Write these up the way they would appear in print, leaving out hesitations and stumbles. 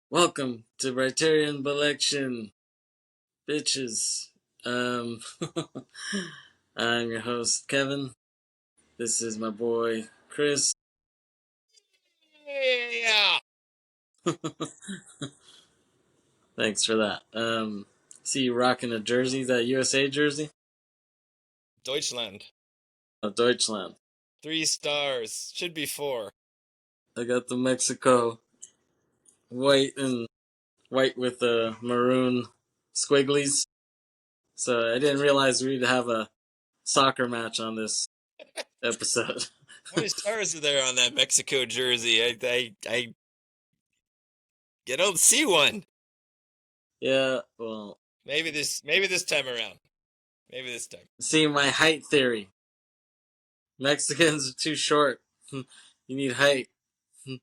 Welcome to Briterion Bollection, bitches. Um, I'm your host, Kevin. This is my boy, Kris. Yeah. Thanks for that. See you rocking a jersey, that USA jersey? Deutschland. Of Deutschland. 3 stars. Should be 4. I got the Mexico white with maroon squigglies. So I didn't realize we'd have a soccer match on this episode. How many stars are there on that Mexico jersey? I don't see one. Yeah, well, Maybe this time around. Maybe this time. see my height theory. Mexicans are too short. You need height. I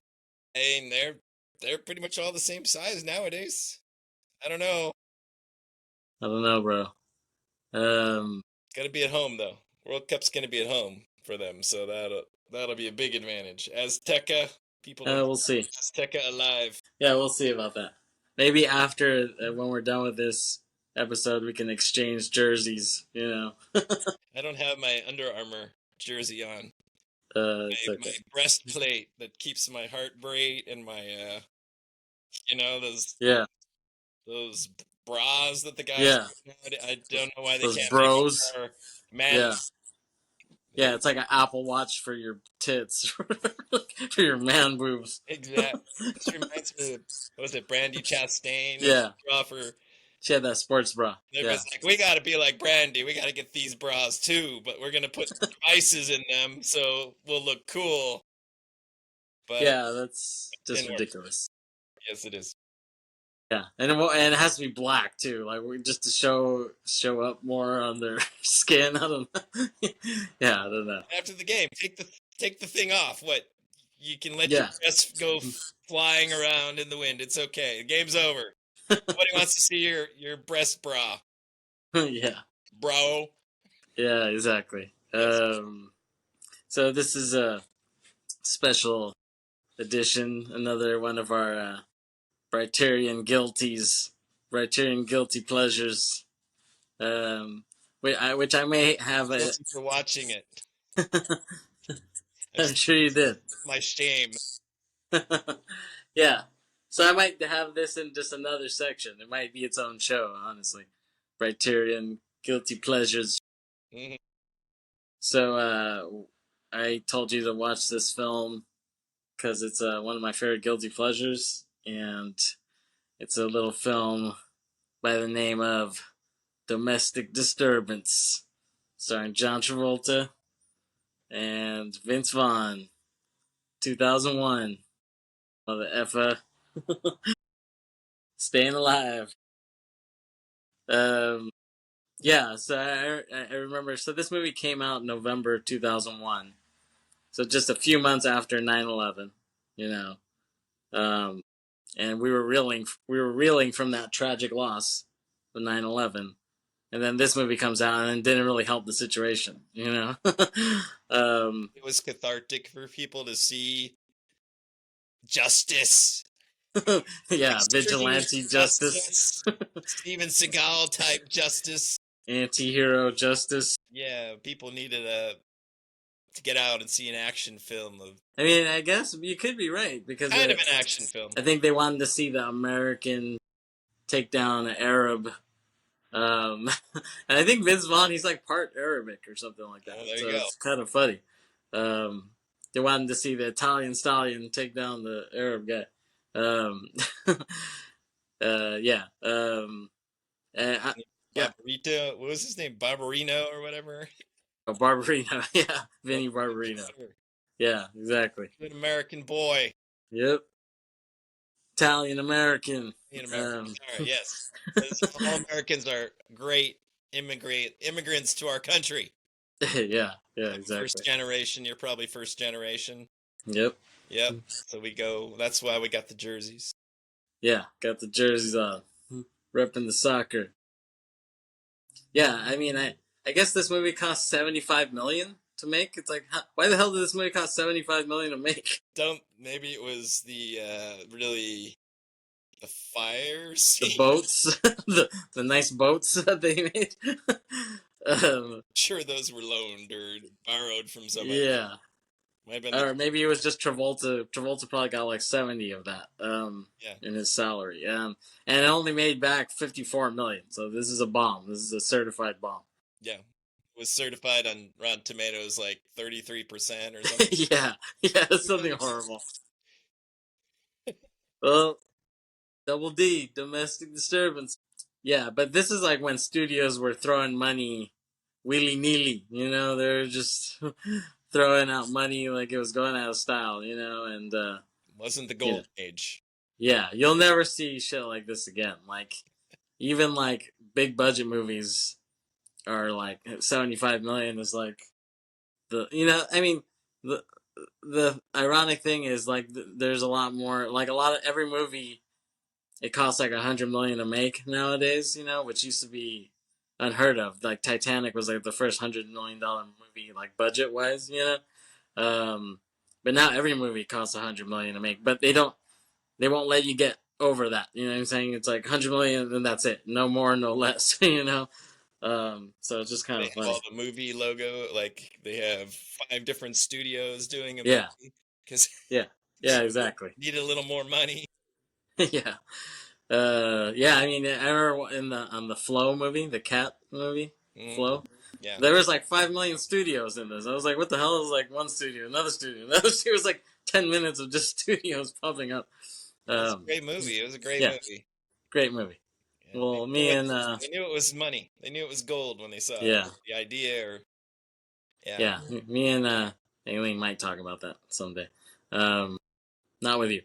mean, they're pretty much all the same size nowadays. I don't know. I don't know, bro. Um, It's gonna be at home though. World Cup's gonna be at home for them, so that'll be a big advantage. Azteca, people don't we'll see. Azteca alive. Yeah, we'll see about that. Maybe after when we're done with this episode, we can exchange jerseys. I don't have my Under Armour jersey on. It's My okay. breastplate that keeps my heart rate and my those Yeah, those bras that the guys yeah. I don't know why they Those can't make bros. more man. Yeah, yeah. It's like an Apple Watch for your tits, for your man boobs. Exactly. This reminds me of, what was it, Brandy Chastain? Yeah, Bra for she had that sports bra. Yeah, everybody's like, we got to be like Brandy. We got to get these bras too, but we're gonna put devices in them so we'll look cool. But yeah. That's just didn't work. ridiculous. Yes, it is. Yeah, and it has to be black too, like just to show up more on their skin. I don't know. Yeah, I don't know. After the game, take the thing off. What? You can let your Yeah, breasts go flying around in the wind. It's okay. The game's over. Nobody wants to see your breast bra, yeah, bro. yeah, exactly. Yes. So this is a special edition, another one of our Briterion guilties, Briterion guilty pleasures. Which I may have a. Guilty for watching it. I'm sure you did. My shame. Yeah. So I might have this in just another section. It might be its own show, honestly. Criterion Guilty Pleasures. Mhm. So I told you to watch this film because it's one of my favorite guilty pleasures, and it's a little film by the name of Domestic Disturbance, starring John Travolta and Vince Vaughn, 2001. Mother effer. Staying alive. Um, yeah, so I remember. So this movie came out in November 2001. So just a few months after 9/11, you know. Um, and we were reeling from that tragic loss of 9/11. And then this movie comes out and it didn't really help the situation. It was cathartic for people to see justice, Yeah, extreme vigilante justice, justice, Steven Seagal type justice. anti-hero justice. Yeah, people needed to get out and see an action film of I mean, I guess you could be right because kind of an action film. I think they wanted to see the American take down an Arab. And I think Vince Vaughn, he's like part Arabic or something like that. Oh, there So you go. it's kind of funny. They wanted to see the Italian stallion take down the Arab guy. Um, yeah. Yeah. Barbarito, what was his name? Barbarino or whatever? Oh, Barbarino. Yeah. Vinny Barbarino. Yeah, exactly. Good American boy. Yep. Italian American. In America. Sorry, yes. All Americans are great immigrants to our country. Yeah, exactly. First generation, you're probably first generation. Yep. Yep. So we go, that's why we got the jerseys. Yeah, got the jerseys on. Repping the soccer. Yeah, I mean, I guess this movie cost $75 million to make. It's like, why the hell did this movie cost $75 million to make? Maybe it was the really The fire The scene. boats, the nice boats that they made. Sure, those were loaned or borrowed from somebody. Yeah, Might have been the or maybe it was just Travolta. Travolta probably got like 70 of that yeah, in his salary, and it only made back 54 million. So this is a bomb. This is a certified bomb. yeah. Was certified on Rotten Tomatoes like 33% or something. Yeah, yeah, it's something horrible. Well, Double D, Domestic Disturbance. Yeah, but this is like when studios were throwing money willy nilly. They're just throwing out money like it was going out of style. And Wasn't the you know, golden age. yeah, you'll never see shit like this again. Like even like big budget movies are like 75 million is like I mean the the ironic thing is like there's a lot more like a lot of every movie it costs like 100 million to make nowadays, which used to be unheard of. Like Titanic was like the first $100 million movie, like budget wise, but now every movie costs 100 million to make, but they won't let you get over that. You know what I'm saying? It's like 100 million, and that's it. No more, no less. So it's just kind They of have funny. all the movie logo, like they have 5 different studios doing a Yeah, movie because yeah, yeah, exactly. need a little more money. Yeah. Yeah, I mean, I remember in the on the Flow movie, the cat movie, Mm, Flow. yeah, There was like 5 million studios in this. I was like, what the hell? It was like one studio, another studio, another studio. It was like 10 minutes of just studios popping up. it was a great movie. It was a great Yeah, movie. great movie. Yeah, Well, me and they knew it was money. They knew it was gold when they saw it. yeah, The idea, or yeah, yeah, me and Aileen might talk about that someday. Um, Not with you.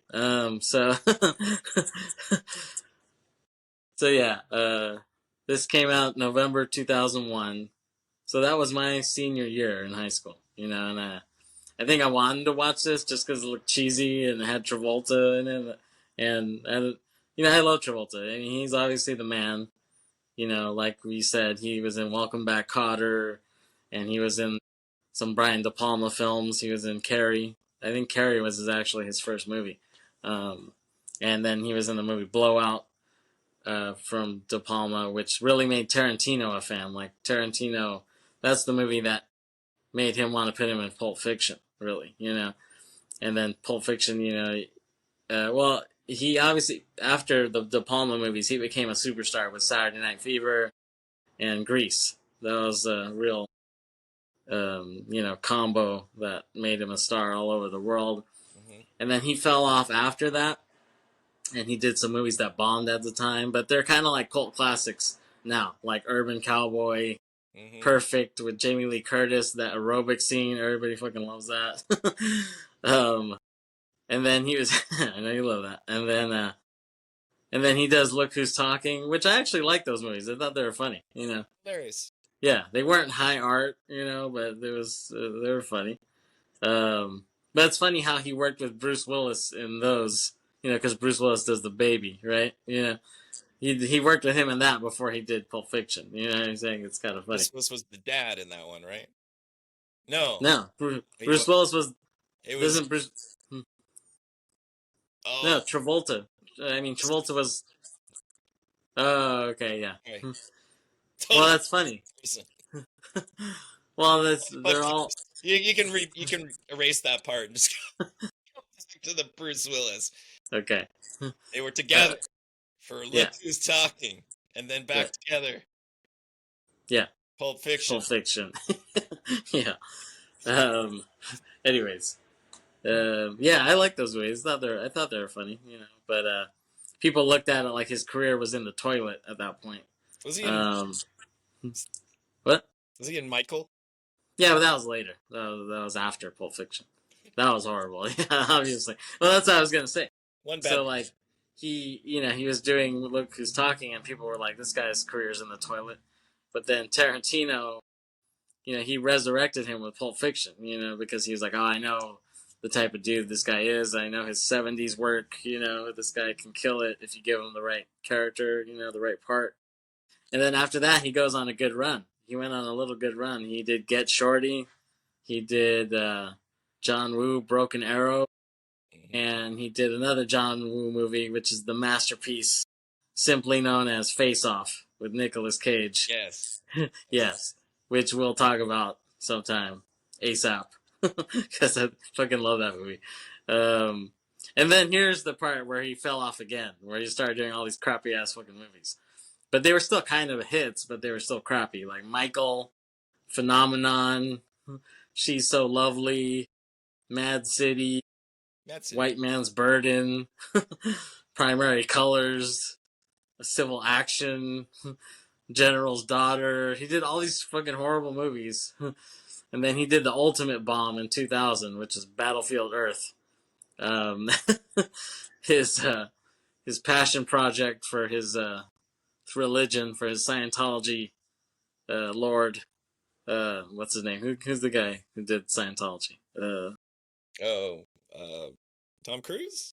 So yeah, this came out November 2001. So that was my senior year in high school, and I think I wanted to watch this just because it looked cheesy and it had Travolta in it, and I love Travolta. I mean, he's obviously the man. Like we said, he was in Welcome Back, Kotter, and he was in some Brian De Palma films. He was in Carrie. I think Carrie was actually his first movie, um, and then he was in the movie Blowout from De Palma, which really made Tarantino a fan. Like Tarantino, that's the movie that made him want to put him in Pulp Fiction, really, And then Pulp Fiction, well, he obviously after the De Palma movies, he became a superstar with Saturday Night Fever and Grease. That was a real, combo that made him a star all over the world. hmm And then he fell off after that, and he did some movies that bombed at the time, but they're kind of like cult classics now, like Urban Cowboy, hmm Perfect with Jamie Lee Curtis, that aerobic scene, everybody fucking loves that. um, and then he was, I know you love that. And then he does Look Who's Talking, which I actually like those movies. I thought they were funny. hilarious. Yeah, they weren't high art, but they were funny. But it's funny how he worked with Bruce Willis in those, because Bruce Willis does The Baby, right? He worked with him in that before he did Pulp Fiction. You know what I'm saying? It's kind of funny. This was the dad in that one, right? No, No, he Bruce was. Willis was It was. doesn't Bruce. Oh, No, Travolta. I mean, Travolta was. Oh, okay, yeah. okay. Well, Totally that's funny. person. Well, they're all Podcast. You can erase that part and just go back to the Bruce Willis. okay. They were Uh, together for yeah, Look Who's Talking, and then yeah, back together. yeah. Pulp Fiction. Pulp Fiction. Yeah. Um. Anyways, yeah, I like those movies. I thought they were funny, But people looked at it like his career was in the toilet at that point. Was he in? Um. What? Was he in Michael? Yeah, but that was later. That was after Pulp Fiction. That was horrible. Yeah, obviously. Well, that's what I was gonna say. One bad. So like, he was doing Look Who's Talking, and people were like, "This guy's career's in the toilet." But then Tarantino, he resurrected him with Pulp Fiction. Because he was like, "Oh, I know the type of dude this guy is. I know his '70s work. This guy can kill it if you give him the right character. The right part." And then after that, he goes on a good run. He went on a little good run. He did Get Shorty. He did John Woo, Broken Arrow. and he did another John Woo movie, which is the masterpiece simply known as Face Off with Nicolas Cage. Yes. Yes, which we'll talk about sometime ASAP because I fucking love that movie. And then here's the part where he fell off again, where he started doing all these crappy ass fucking movies. But they were still kind of hits, but they were still crappy. Like Michael, Phenomenon, She's So Lovely, Mad City, That's it. White Man's Burden, Primary Colors, Civil Action, General's Daughter. He did all these fucking horrible movies. And then he did the ultimate bomb in 2000, which is Battlefield Earth. Um, his passion project for his religion, for his Scientology lord. What's his name? Who's the guy who did Scientology? Oh, Tom Cruise?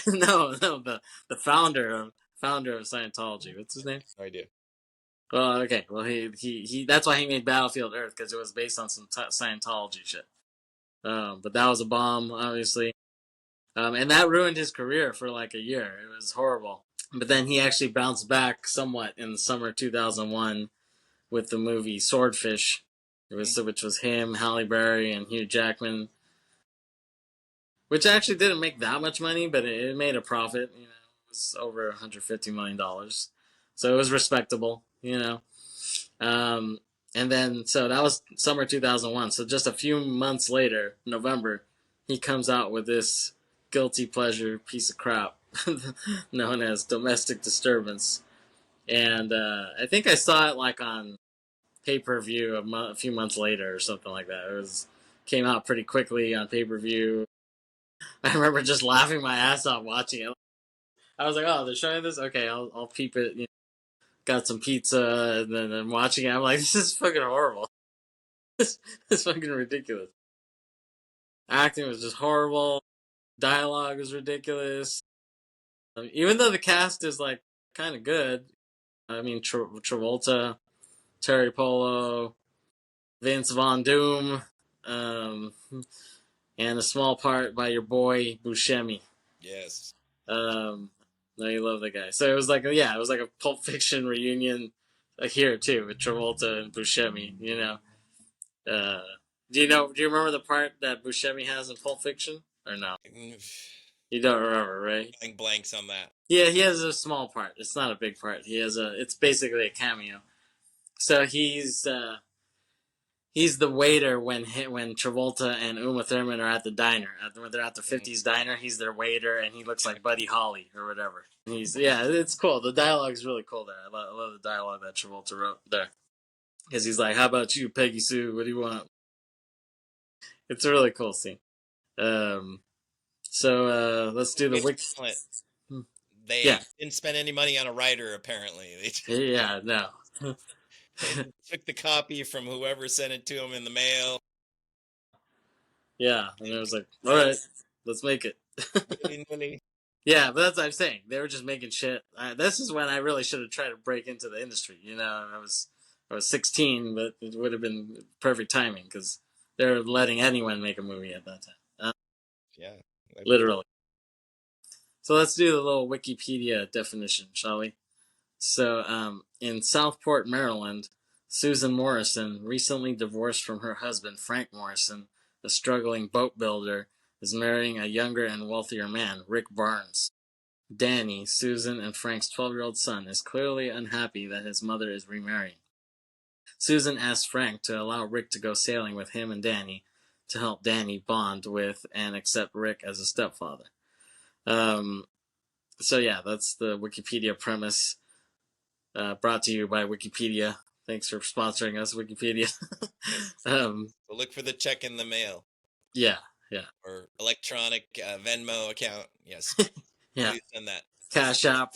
No, the founder of Scientology. What's his name? No idea. Well, okay. Well, he that's why he made Battlefield Earth, because it was based on some Scientology shit. But that was a bomb, obviously. And that ruined his career for like a year. It was horrible. But then he actually bounced back somewhat in the summer 2001 with the movie Swordfish, which was him, Halle Berry, and Hugh Jackman. Which actually didn't make that much money, but it made a profit. You know, it was over $150 million, so it was respectable. You know, and then so that was summer 2001. So just a few months later, November, he comes out with this guilty pleasure piece of crap known as Domestic Disturbance, and I think I saw it like on pay-per-view a few months later or something like that. Came out pretty quickly on pay-per-view. I remember just laughing my ass off watching it. I was like, "Oh, they're showing this? Okay, I'll peep it." You know, got some pizza, and then I'm watching it. I'm like, "This is fucking horrible. It's fucking ridiculous." Acting was just horrible. Dialogue was ridiculous. Even though the cast is like kind of good. I mean, Travolta, Terry Polo, Vince Von Doom, um, and a small part by your boy Buscemi. Yes. No, you love the guy. So it was like, yeah, it was like a Pulp Fiction reunion here too with Travolta and Buscemi. You know, uh, do you know? Do you remember the part that Buscemi has in Pulp Fiction or no? You don't remember, right? Drawing blanks on that. Yeah, he has a small part. It's not a big part. He has a. It's basically a cameo. So he's the waiter when Travolta and Uma Thurman are at the diner. When they're at the '50s diner, he's their waiter, and he looks like Buddy Holly or whatever. It's cool. The dialogue's really cool there. I love the dialogue that Travolta wrote there, because he's like, "How about you, Peggy Sue? What do you want?" It's a really cool scene. So let's do the wiki. They didn't spend any money on a writer, apparently. Yeah, no. They took the copy from whoever sent it to them in the mail. Yeah, and it was like, all right, let's make it. Yeah, but that's what I'm saying. They were just making shit. This is when I really should have tried to break into the industry. You know, I was 16, but it would have been perfect timing because they're letting anyone make a movie at that time. Yeah, literally. So let's do the little Wikipedia definition, shall we? So, in Southport, Maryland, Susan Morrison, recently divorced from her husband Frank Morrison, a struggling boat builder, is marrying a younger and wealthier man, Rick Barnes. Danny, Susan and Frank's 12-year-old son, is clearly unhappy that his mother is remarrying. Susan asks Frank to allow Rick to go sailing with him and Danny to help Danny bond with and accept Rick as a stepfather. So yeah, that's the Wikipedia premise. Brought to you by Wikipedia. Thanks for sponsoring us, Wikipedia. So look for the check in the mail. Yeah. Or electronic Venmo account. Yes. Yeah. Please send that. Cash App.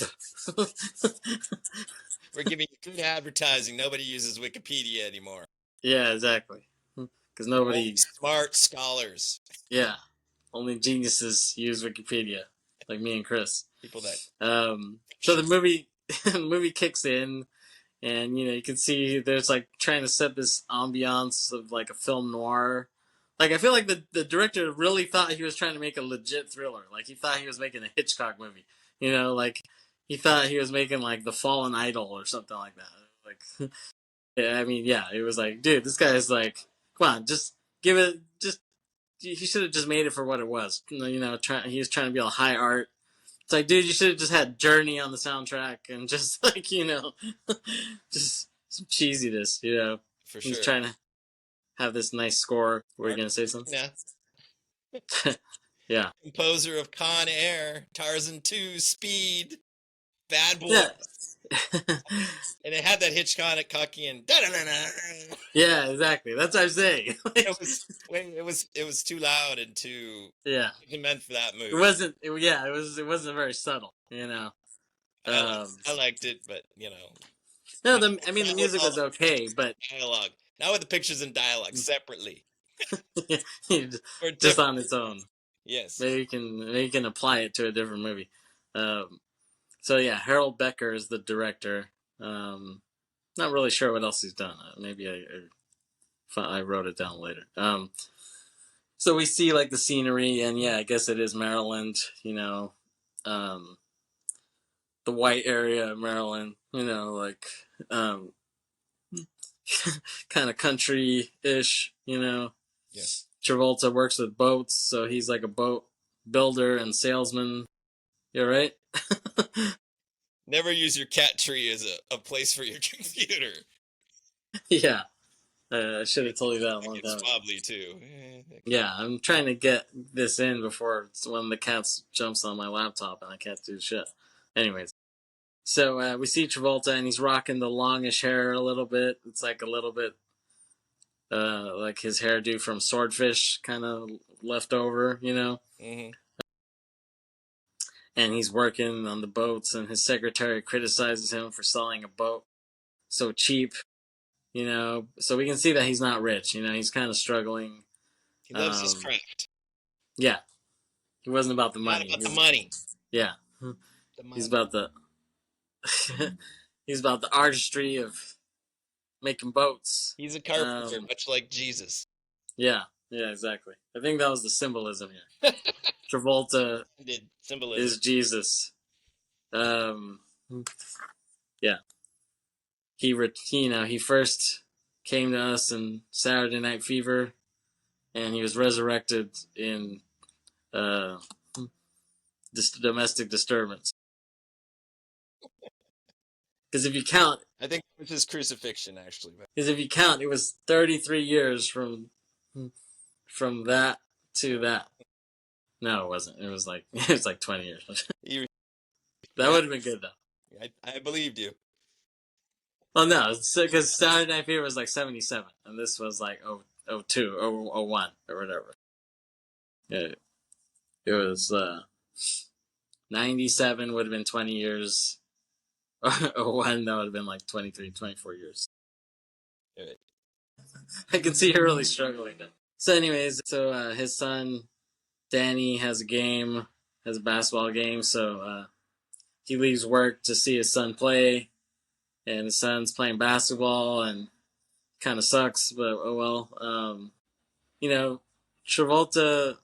We're giving you good advertising. Nobody uses Wikipedia anymore. Yeah, exactly. Because nobody. Only smart scholars. Yeah. Only geniuses use Wikipedia, like me and Kris. People that. So the movie kicks in, and you can see there's like trying to set this ambiance of like a film noir. Like I feel like the director really thought he was trying to make a legit thriller. Like he thought he was making a Hitchcock movie. Like he thought he was making like The Fallen Idol or something like that. Like yeah, I mean, yeah, it was like, dude, this guy's like, come on, just give it, just he should have just made it for what it was. He was trying to be all high art. It's like, dude, you should have just had Journey on the soundtrack and just like, just some cheesiness. For He's sure. trying to have this nice score. Were you Mark, gonna say something? yeah. Yeah. Composer of Con Air, Tarzan 2, Speed, Bad Boys, Yeah. and it had that Hitchcockian. Yeah, exactly. That's what I'm saying. It was too loud and too Yeah. meant for that It movie. wasn't. Yeah, it wasn't very subtle. I liked it, but No, not, I mean the not with music all was the okay, but dialogue, not with the pictures and dialogue separately. just on Different. its own. Yes. Maybe you can apply it to a different movie. Um, so yeah, Harold Becker is the director. Not really sure what else he's done. Maybe I wrote it down later. So we see like the scenery, and yeah, I guess it is Maryland. Um, the white area of Maryland. Like um, kind of country-ish. Yes. Travolta works with boats, so he's like a boat builder and salesman. You're right. Never use your cat tree as a place for your computer. Yeah, I should have told you that a long It's time ago. wobbly too. Yeah, I'm trying to get this in before one of the cats jumps on my laptop and I can't do shit. Anyways, so we see Travolta and he's rocking the longish hair a little bit. It's like a little bit like his hairdo from Swordfish, kind of left over. Mm-hmm. And he's working on the boats, and his secretary criticizes him for selling a boat so cheap. So we can see that he's not rich. He's kind of struggling. He loves his craft. Yeah, he wasn't about the Not money. about the money. Yeah, The he's money. about the he's about the artistry of making boats. He's a carpenter, much like Jesus. Yeah, yeah, exactly. I think that was the symbolism here. Travolta Did symbolism. is Jesus. Um, yeah, he first came to us in Saturday Night Fever, and he was resurrected in uh, Domestic Disturbance. Because if you count, I think it was his crucifixion, actually. But it was 33 years from that to that. No, it wasn't. It was like it was like 20 years. you, That would have been good though. I believed you. Well, no, because Saturday Night Fever was like 77, and this was like 02, 01, or whatever. Yeah, it was 97 would have been 20 years. 01, that would have been like 23, 24 years. Right. I can see you're really struggling then. So, anyways, his son Danny has a basketball game. So he leaves work to see his son play, and his son's playing basketball, and kind of sucks, but oh well. Travolta,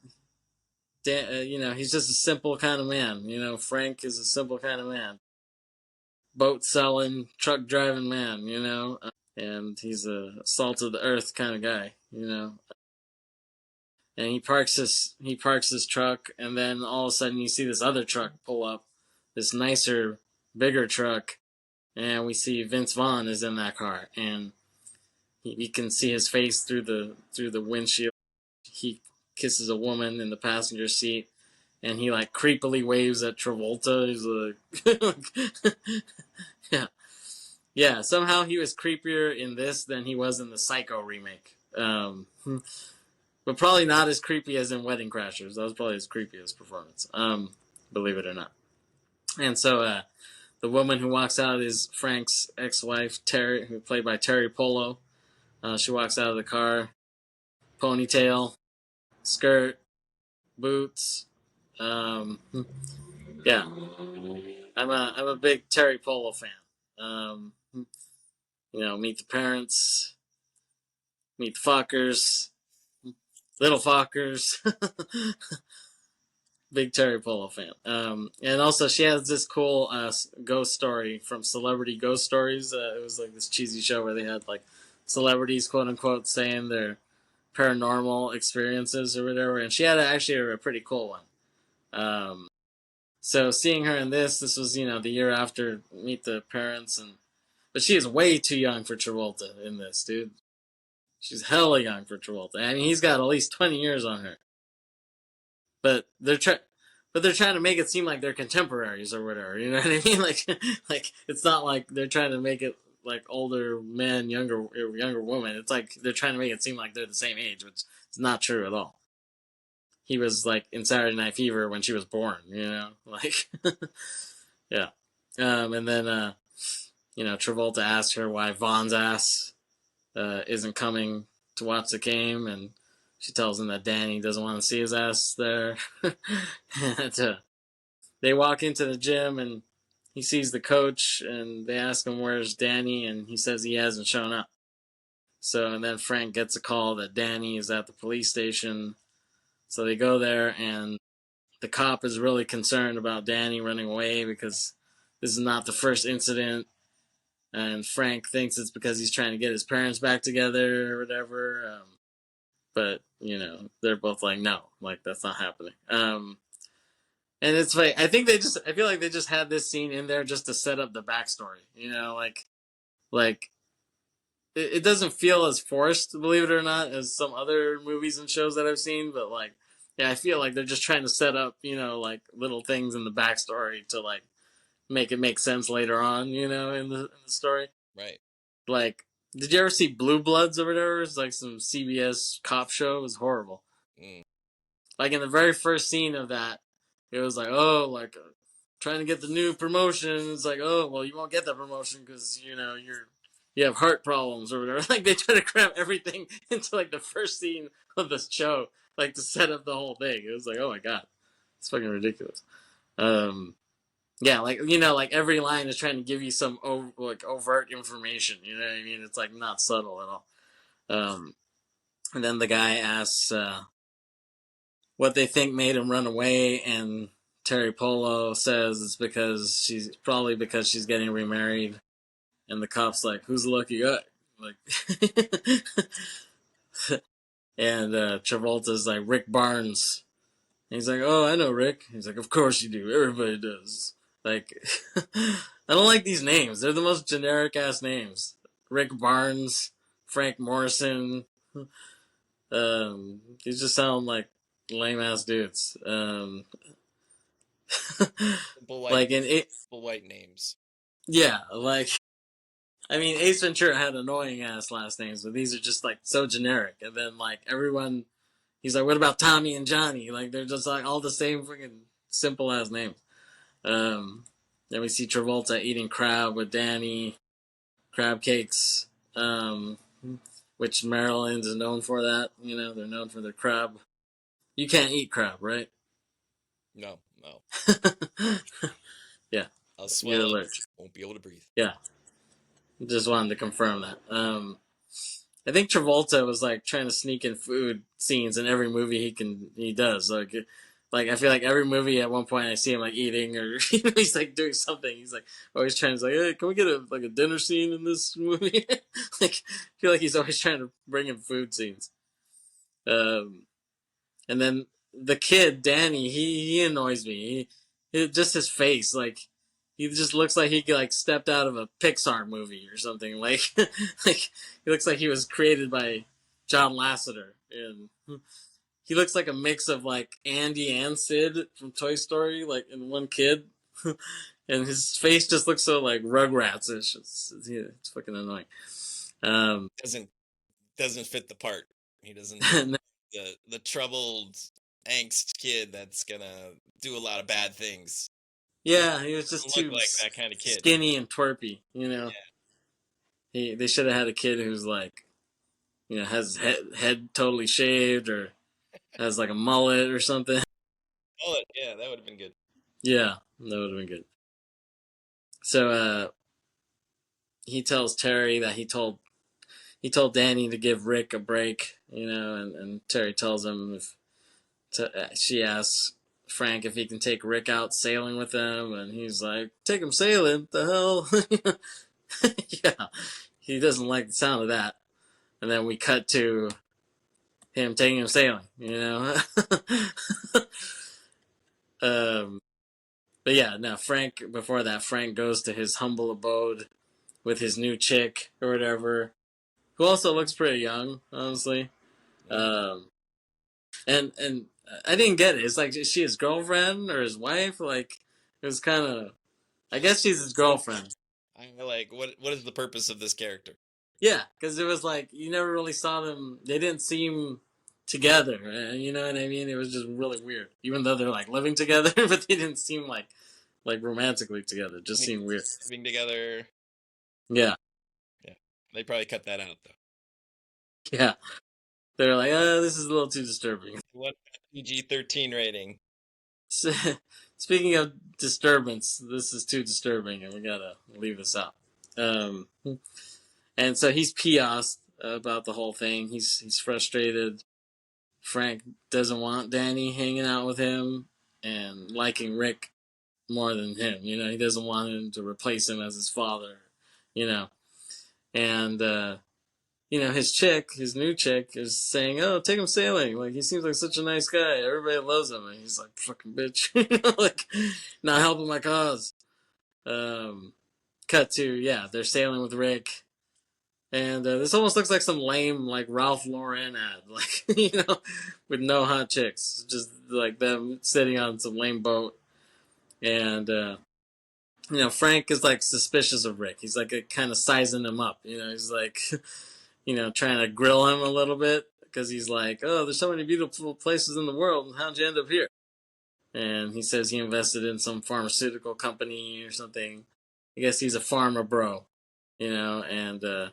he's just a simple kind of man. Frank is a simple kind of man, boat selling, truck driving man. And he's a salt of the earth kind of guy. And he parks his truck, and then all of a sudden you see this other truck pull up, this nicer, bigger truck, and we see Vince Vaughn is in that car, and you can see his face through the windshield. He kisses a woman in the passenger seat, and he like creepily waves at Travolta. He's like, yeah, yeah. Somehow he was creepier in this than he was in the Psycho remake. But probably not as creepy as in Wedding Crashers. That was probably his creepiest performance. Believe it or not. And so the woman who walks out is Frank's ex-wife, Terry, who played by Terry Polo. She walks out of the car, ponytail, skirt, boots. Yeah, I'm a big Terry Polo fan. Meet the Parents, Meet the Fockers. Little Fockers. Big Terry Polo fan. And also she has this cool ghost story from Celebrity Ghost Stories. It was like this cheesy show where they had like celebrities, quote unquote, saying their paranormal experiences or whatever. And she had actually a pretty cool one. So seeing her in this was the year after Meet the Parents, but she is way too young for Travolta in this, dude. She's hella young for Travolta. I mean, he's got at least 20 years on her. But they're trying to make it seem like they're contemporaries or whatever. You know what I mean? Like it's not like they're trying to make it like older men, younger women. It's like they're trying to make it seem like they're the same age, which is not true at all. He was like in Saturday Night Fever when she was born. Like yeah. And then Travolta asked her why Vaughn's ass isn't coming to watch the game, and she tells him that Danny doesn't want to see his ass there. And, they walk into the gym, and he sees the coach, and they ask him where's Danny, and he says he hasn't shown up. So, and then Frank gets a call that Danny is at the police station. So they go there, and the cop is really concerned about Danny running away because this is not the first incident. And Frank thinks it's because he's trying to get his parents back together or whatever. But they're both like, no, like that's not happening. And it's like I feel like they just had this scene in there just to set up the backstory. Like it doesn't feel as forced, believe it or not, as some other movies and shows that I've seen. But like, yeah, I feel like they're just trying to set up, like little things in the backstory to like make it make sense later on, in the story. Right. Like, did you ever see Blue Bloods or whatever? It's like some CBS cop show. It was horrible. Mm. Like in the very first scene of that, it was like, oh, like trying to get the new promotion. It's like, oh, well, you won't get that promotion because you have heart problems or whatever. Like they try to cram everything into like the first scene of the show, like to set up the whole thing. It was like, oh my god, it's fucking ridiculous. Yeah, like like every line is trying to give you some overt information. You know what I mean? It's like not subtle at all. And then the guy asks what they think made him run away, and Terry Polo says it's because she's getting remarried, and the cop's like, "Who's the lucky guy?" Like, and Travolta's like, "Rick Barnes." And he's like, "Oh, I know Rick." He's like, "Of course you do. Everybody does." Like, I don't like these names. They're the most generic ass names. Rick Barnes, Frank Morrison. These just sound like lame ass dudes. Simple white, Like in it, simple white names. yeah. Like I mean, Ace Ventura had annoying ass last names, but these are just like so generic. And then like everyone, he's like, "What about Tommy and Johnny?" Like they're just like all the same freaking simple ass names. Then we see Travolta eating crab with Danny, crab cakes, which Maryland is known for that. They're known for their crab. You can't eat crab, right? No, no. Yeah, I'll you're swallow. allergic. Won't be able to breathe. Yeah, just wanted to confirm that. I think Travolta was like trying to sneak in food scenes in every movie he does. Like I feel like every movie at one point I see him like eating or he's like doing something. He's like always trying to hey, can we get a dinner scene in this movie? Like I feel like he's always trying to bring in food scenes. And then the kid Danny, he annoys me. Just his face, like he just looks like he like stepped out of a Pixar movie or something. Like like he looks like he was created by John Lasseter, and he looks like a mix of like Andy and Sid from Toy Story, like in one kid. And his face just looks so like Rugrats. It's fucking annoying. Doesn't fit the part. He doesn't look the troubled angst kid that's gonna do a lot of bad things. Yeah, he was just Doesn't look too like that kind of kid. skinny and twerpy. Yeah. They should have had a kid who's like, has head totally shaved or has like a mullet or something. Oh, yeah, that would have been good. Yeah, that would have been good. So he tells Terry that he told Danny to give Rick a break, and Terry tells him she asks Frank if he can take Rick out sailing with them, and he's like, "Take him sailing? The hell?" Yeah, he doesn't like the sound of that. And then we cut to him taking him sailing. um, but yeah, no, Frank. Before that, Frank goes to his humble abode with his new chick or whatever, who also looks pretty young, honestly. Um, and I didn't get it. It's like, is she his girlfriend or his wife? Like, it was kind of. I guess she's his girlfriend. I'm like, what is the purpose of this character? Yeah, because it was like you never really saw them. They didn't seem together. You know what I mean? It was just really weird. Even though they're like living together, but they didn't seem like romantically together. It just seemed weird. Living together. Yeah, Yeah, they probably cut that out though. yeah. They're like, oh, this is a little too disturbing. What PG-13 rating? Speaking of disturbance, this is too disturbing, and we gotta leave this out. Um, and so he's pissed about the whole thing. He's frustrated. Frank doesn't want Danny hanging out with him and liking Rick more than him. He doesn't want him to replace him as his father. You know, and his new chick, is saying, "Oh, take him sailing. Like he seems like such a nice guy. Everybody loves him." And he's like, "Fucking bitch," like not helping my cause. Um, cut to they're sailing with Rick, and this almost looks like some lame like Ralph Lauren ad, like with no hot chicks, just like them sitting on some lame boat, and Frank is like suspicious of Rick. He's like kind of sizing him up. He's like. Trying to grill him a little bit because he's like, "Oh, there's so many beautiful places in the world. How'd you end up here?" And he says he invested in some pharmaceutical company or something. I guess he's a pharma bro, and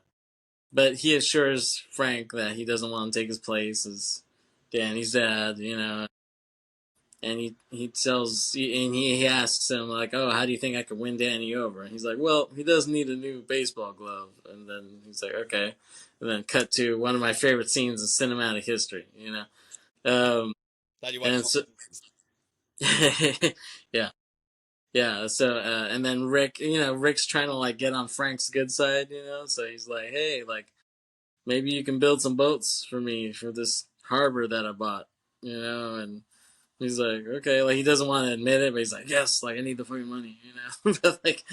but he assures Frank that he doesn't want to take his place as Danny's dad, and he asks him like, "Oh, how do you think I could win Danny over?" And he's like, "Well, he does need a new baseball glove." And then he's like, "Okay." And then cut to one of my favorite scenes in cinematic history. Um, Thought you and watched. so, yeah, yeah. So and then Rick's trying to like get on Frank's good side. So he's like, "Hey, like maybe you can build some boats for me for this harbor that I bought." And he's like, okay, like he doesn't want to admit it, but he's like, yes, like I need the fucking money, but like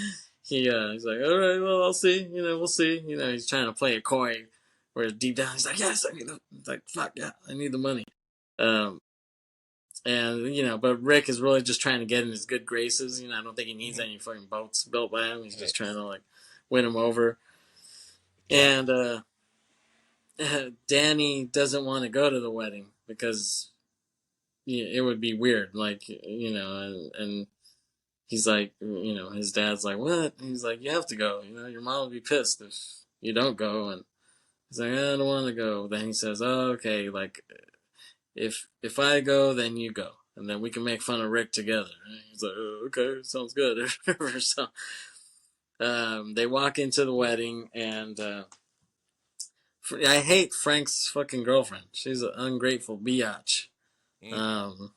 he's like, all right, well, I'll see, we'll see, he's trying to play a coy, where deep down he's like, yes, I need the, like, fuck yeah, I need the money, um, and but Rick is really just trying to get in his good graces. I don't think he needs any fucking boats built by him. He's just trying to like win him over, and Danny doesn't want to go to the wedding because it would be weird, like and he's like, his dad's like, what? And he's like, you have to go. Your mom will be pissed if you don't go. And he's like, I don't want to go. Then he says, oh, okay, like if I go, then you go, and then we can make fun of Rick together. And he's like, oh, okay, sounds good. So they walk into the wedding, and I hate Frank's fucking girlfriend. She's an ungrateful biatch. Um,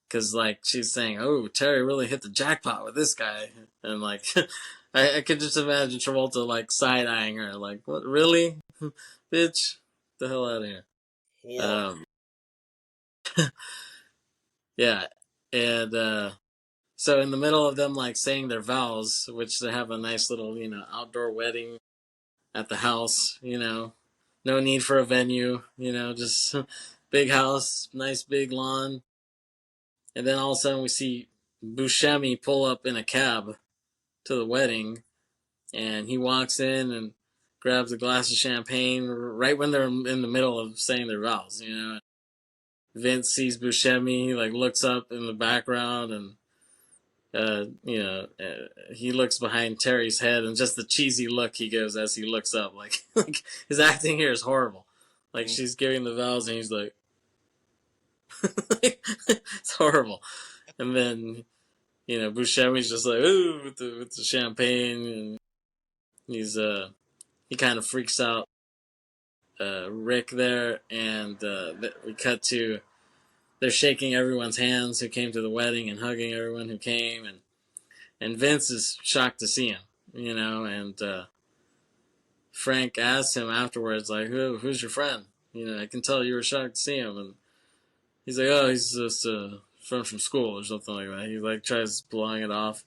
because like she's saying, "Oh, Terry really hit the jackpot with this guy," and like I could just imagine Travolta like side eyeing her, like, "What, really, bitch? Get the hell out of here!" Um, yeah, and so in the middle of them like saying their vows, which they have a nice little outdoor wedding at the house, no need for a venue, just big house, nice big lawn. And then all of a sudden we see Buscemi pull up in a cab to the wedding, and he walks in and grabs a glass of champagne right when they're in the middle of saying their vows. Vince sees Buscemi, he like looks up in the background, and he looks behind Terry's head, and just the cheesy look he gives as he looks up, like like his acting here is horrible. Like she's giving the vows, and he's like, it's horrible. And then Buscemi's just like, ooh, with the champagne, and he kind of freaks out. Rick there, and we cut to they're shaking everyone's hands who came to the wedding and hugging everyone who came, and Vince is shocked to see him, and Frank asks him afterwards, like, who's your friend? I can tell you were shocked to see him, and he's like, oh, he's just a friend from school or something like that. He like tries blowing it off.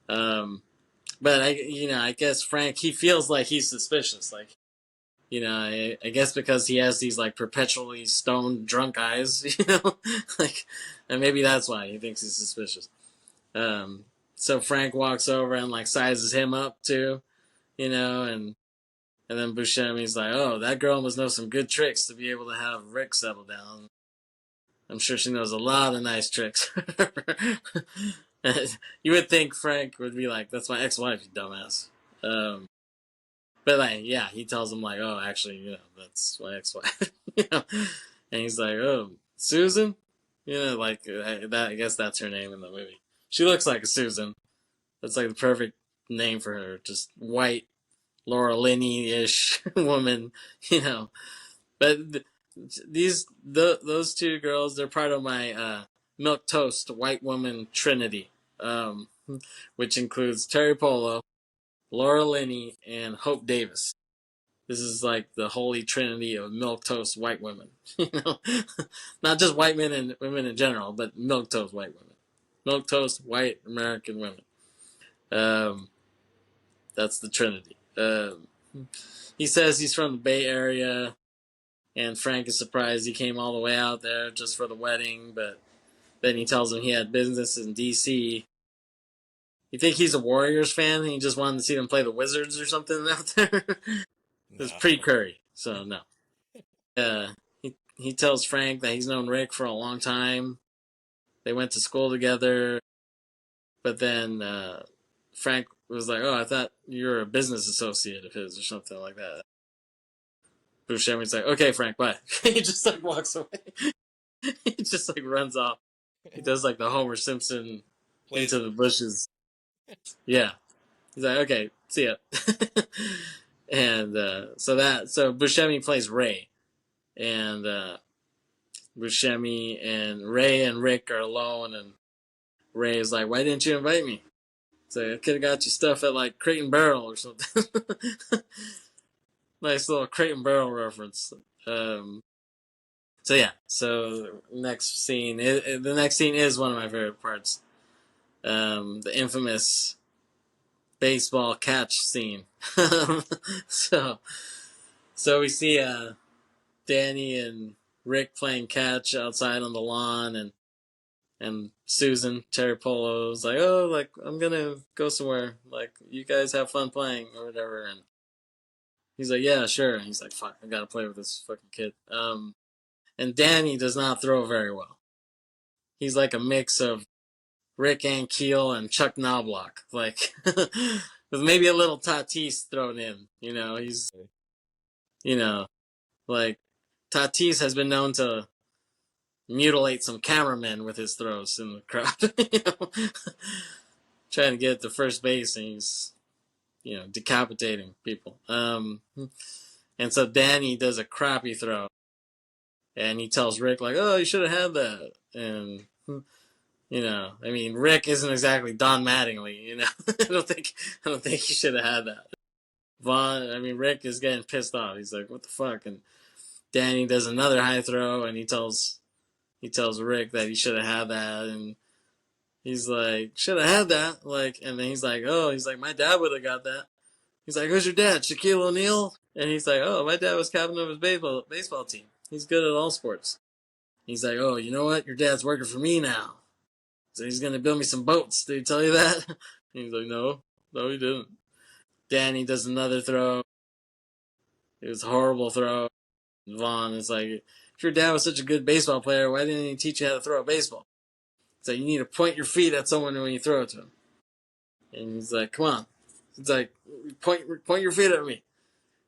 But I guess Frank, he feels like he's suspicious. Like, I guess because he has these like perpetually stoned drunk eyes, like, and maybe that's why he thinks he's suspicious. So Frank walks over and like sizes him up too, and then Buscemi's like, oh, that girl must know some good tricks to be able to have Rick settle down. I'm sure she knows a lot of nice tricks. You would think Frank would be like, that's my ex-wife, you dumbass. But like, yeah, he tells him like, oh, actually, that's my ex-wife. And he's like, oh, Susan? Like that. I guess that's her name in the movie. She looks like a Susan. That's like the perfect name for her. Just white, Laura Linney-ish woman, But those two girls, they're part of my milquetoast white woman trinity, which includes Terry Polo, Laura Linney, and Hope Davis. This is like the holy trinity of milquetoast white women. Not just white men and women in general, but milquetoast white women. Milquetoast white American women. That's the trinity. He says he's from the Bay Area, and Frank is surprised he came all the way out there just for the wedding, but then he tells him he had business in D.C. You think he's a Warriors fan and he just wanted to see them play the Wizards or something out there? It was pre-Curry, so no. He tells Frank that he's known Rick for a long time. They went to school together, but then Frank was like, oh, I thought you were a business associate of his or something like that. Buscemi's like, okay, Frank, bye. He just like walks away. He just like runs off. He does like the Homer Simpson into the bushes. Yeah. He's like, okay, see ya. And so Buscemi plays Ray. And Buscemi and Ray and Rick are alone, and Ray is like, why didn't you invite me? It's like, I could have got you stuff at like Crate and Barrel or something. Nice little Crate and Barrel reference. So yeah, so the next scene is one of my favorite parts. The infamous baseball catch scene. so we see Danny and Rick playing catch outside on the lawn, and Susan, Terry Polo, is like, oh, like, I'm gonna go somewhere, like, you guys have fun playing or whatever, and he's like, yeah, sure, and he's like, fuck, I gotta play with this fucking kid. And Danny does not throw very well. He's like a mix of Rick Ankiel and Chuck Knobloch, like, with maybe a little Tatis thrown in, he's, like, Tatis has been known to mutilate some cameramen with his throws in the crowd, trying to get to first base, and he's, decapitating people. And so Danny does a crappy throw, and he tells Rick, like, oh, you should have had that. And, I mean, Rick isn't exactly Don Mattingly, I don't think he should have had that. Rick is getting pissed off. He's like, what the fuck? And Danny does another high throw, and he tells Rick that he should have had that, and he's like, should have had that, like, and then he's like, my dad would have got that. He's like, who's your dad, Shaquille O'Neal? And he's like, oh, my dad was captain of his baseball team. He's good at all sports. He's like, oh, you know what? Your dad's working for me now. So he's going to build me some boats. Did he tell you that? And he's like, no, he didn't. Danny does another throw. It was a horrible throw. Vaughn is like, if your dad was such a good baseball player, why didn't he teach you how to throw a baseball? It's like, you need to point your feet at someone when you throw it to him. And he's like, come on. It's like, point your feet at me.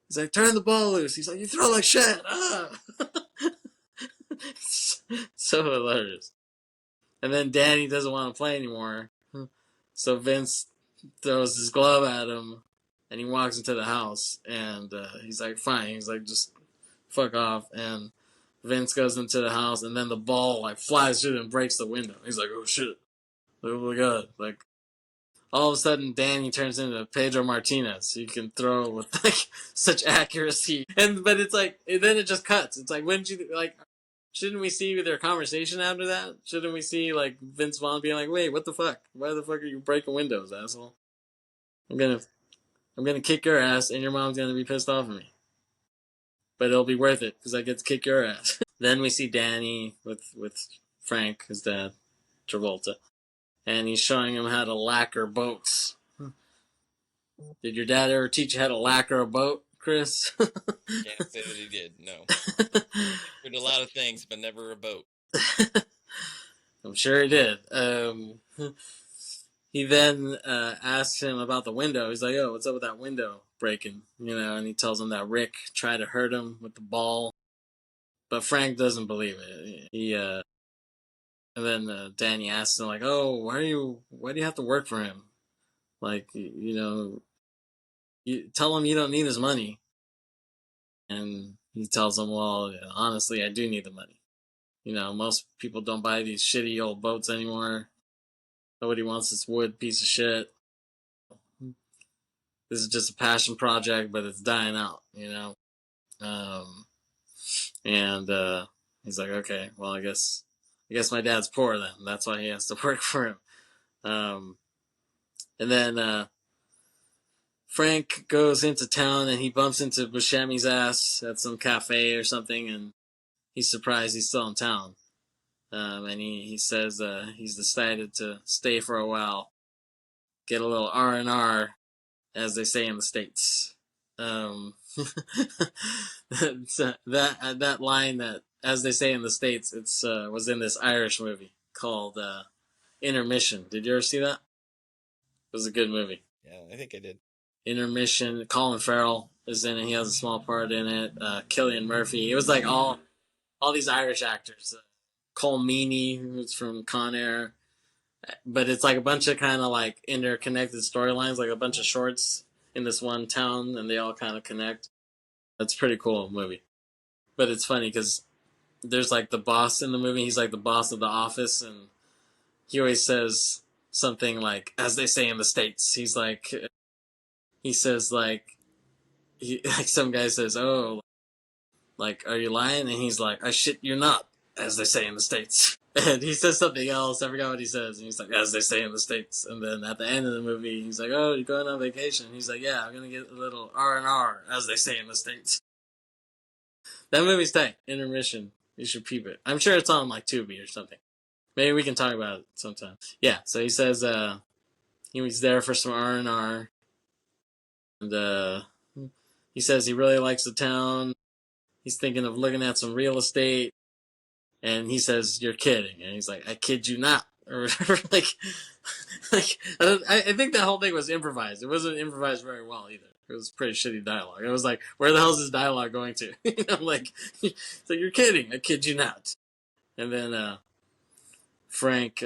He's like, turn the ball loose. He's like, you throw like shit. Ah! So hilarious. And then Danny doesn't want to play anymore. So Vince throws his glove at him, and he walks into the house, and he's like, fine. He's like, just fuck off. And Vince goes into the house, and then the ball like flies through and breaks the window. He's like, oh shit, oh my god, like. All of a sudden, Danny turns into Pedro Martinez. He can throw with like such accuracy, and but it's like then it just cuts. It's like, wouldn't you like? Shouldn't we see their conversation after that? Shouldn't we see like Vince Vaughn being like, "Wait, what the fuck? Why the fuck are you breaking windows, asshole? I'm gonna, I'm gonna kick your ass, and your mom's gonna be pissed off at me. But it'll be worth it because I get to kick your ass." Then we see Danny with Frank, his dad, Travolta, and he's showing him how to lacquer boats. Did your dad ever teach you how to lacquer a boat, Kris? Can't say that he did. No. Did a lot of things, but never a boat. I'm sure he did. He then asks him about the window. He's like, "Oh, what's up with that window breaking?" And he tells him that Rick tried to hurt him with the ball, but Frank doesn't believe it. And then Danny asks him like, "Oh, why do you have to work for him? Like, you tell him you don't need his money." And he tells him, "Well, honestly, I do need the money. Most people don't buy these shitty old boats anymore. Nobody wants this wood piece of shit. This is just a passion project, but it's dying out. Um, and he's like, okay, well, I guess my dad's poor then. That's why he has to work for him. And then Frank goes into town and he bumps into Buscemi's ass at some cafe or something, and he's surprised he's still in town. And he says he's decided to stay for a while, get a little R&R, as they say in the States. That line, that as they say in the States, it's was in this Irish movie called Intermission. Did you ever see that? It was a good movie. Yeah, I think I did. Intermission. Colin Farrell is in it. He has a small part in it. Cillian Murphy. It was like all these Irish actors. Cole Meany, who's from Con Air. But it's like a bunch of kind of like interconnected storylines, like a bunch of shorts in this one town, and they all kind of connect. It's a pretty cool movie. But it's funny because there's like the boss in the movie. He's like the boss of the office, and he always says something like, as they say in the States. He says like some guy says, "Oh, like, are you lying?" And he's like, "I shit you're not," as they say in the States. And he says something else. I forgot what he says. And he's like, "As they say in the States." And then at the end of the movie, he's like, "Oh, you're going on vacation?" He's like, "Yeah, I'm gonna get a little R&R, as they say in the States." That movie's tight. Intermission. You should peep it. I'm sure it's on like Tubi or something. Maybe we can talk about it sometime. Yeah. So he says he was there for some R&R, and he says he really likes the town. He's thinking of looking at some real estate. And he says, "You're kidding." And he's like, "I kid you not." Or whatever. I think that whole thing was improvised. It wasn't improvised very well either. It was pretty shitty dialogue. It was like, where the hell is this dialogue going to? Like, it's like, "You're kidding. I kid you not." And then Frank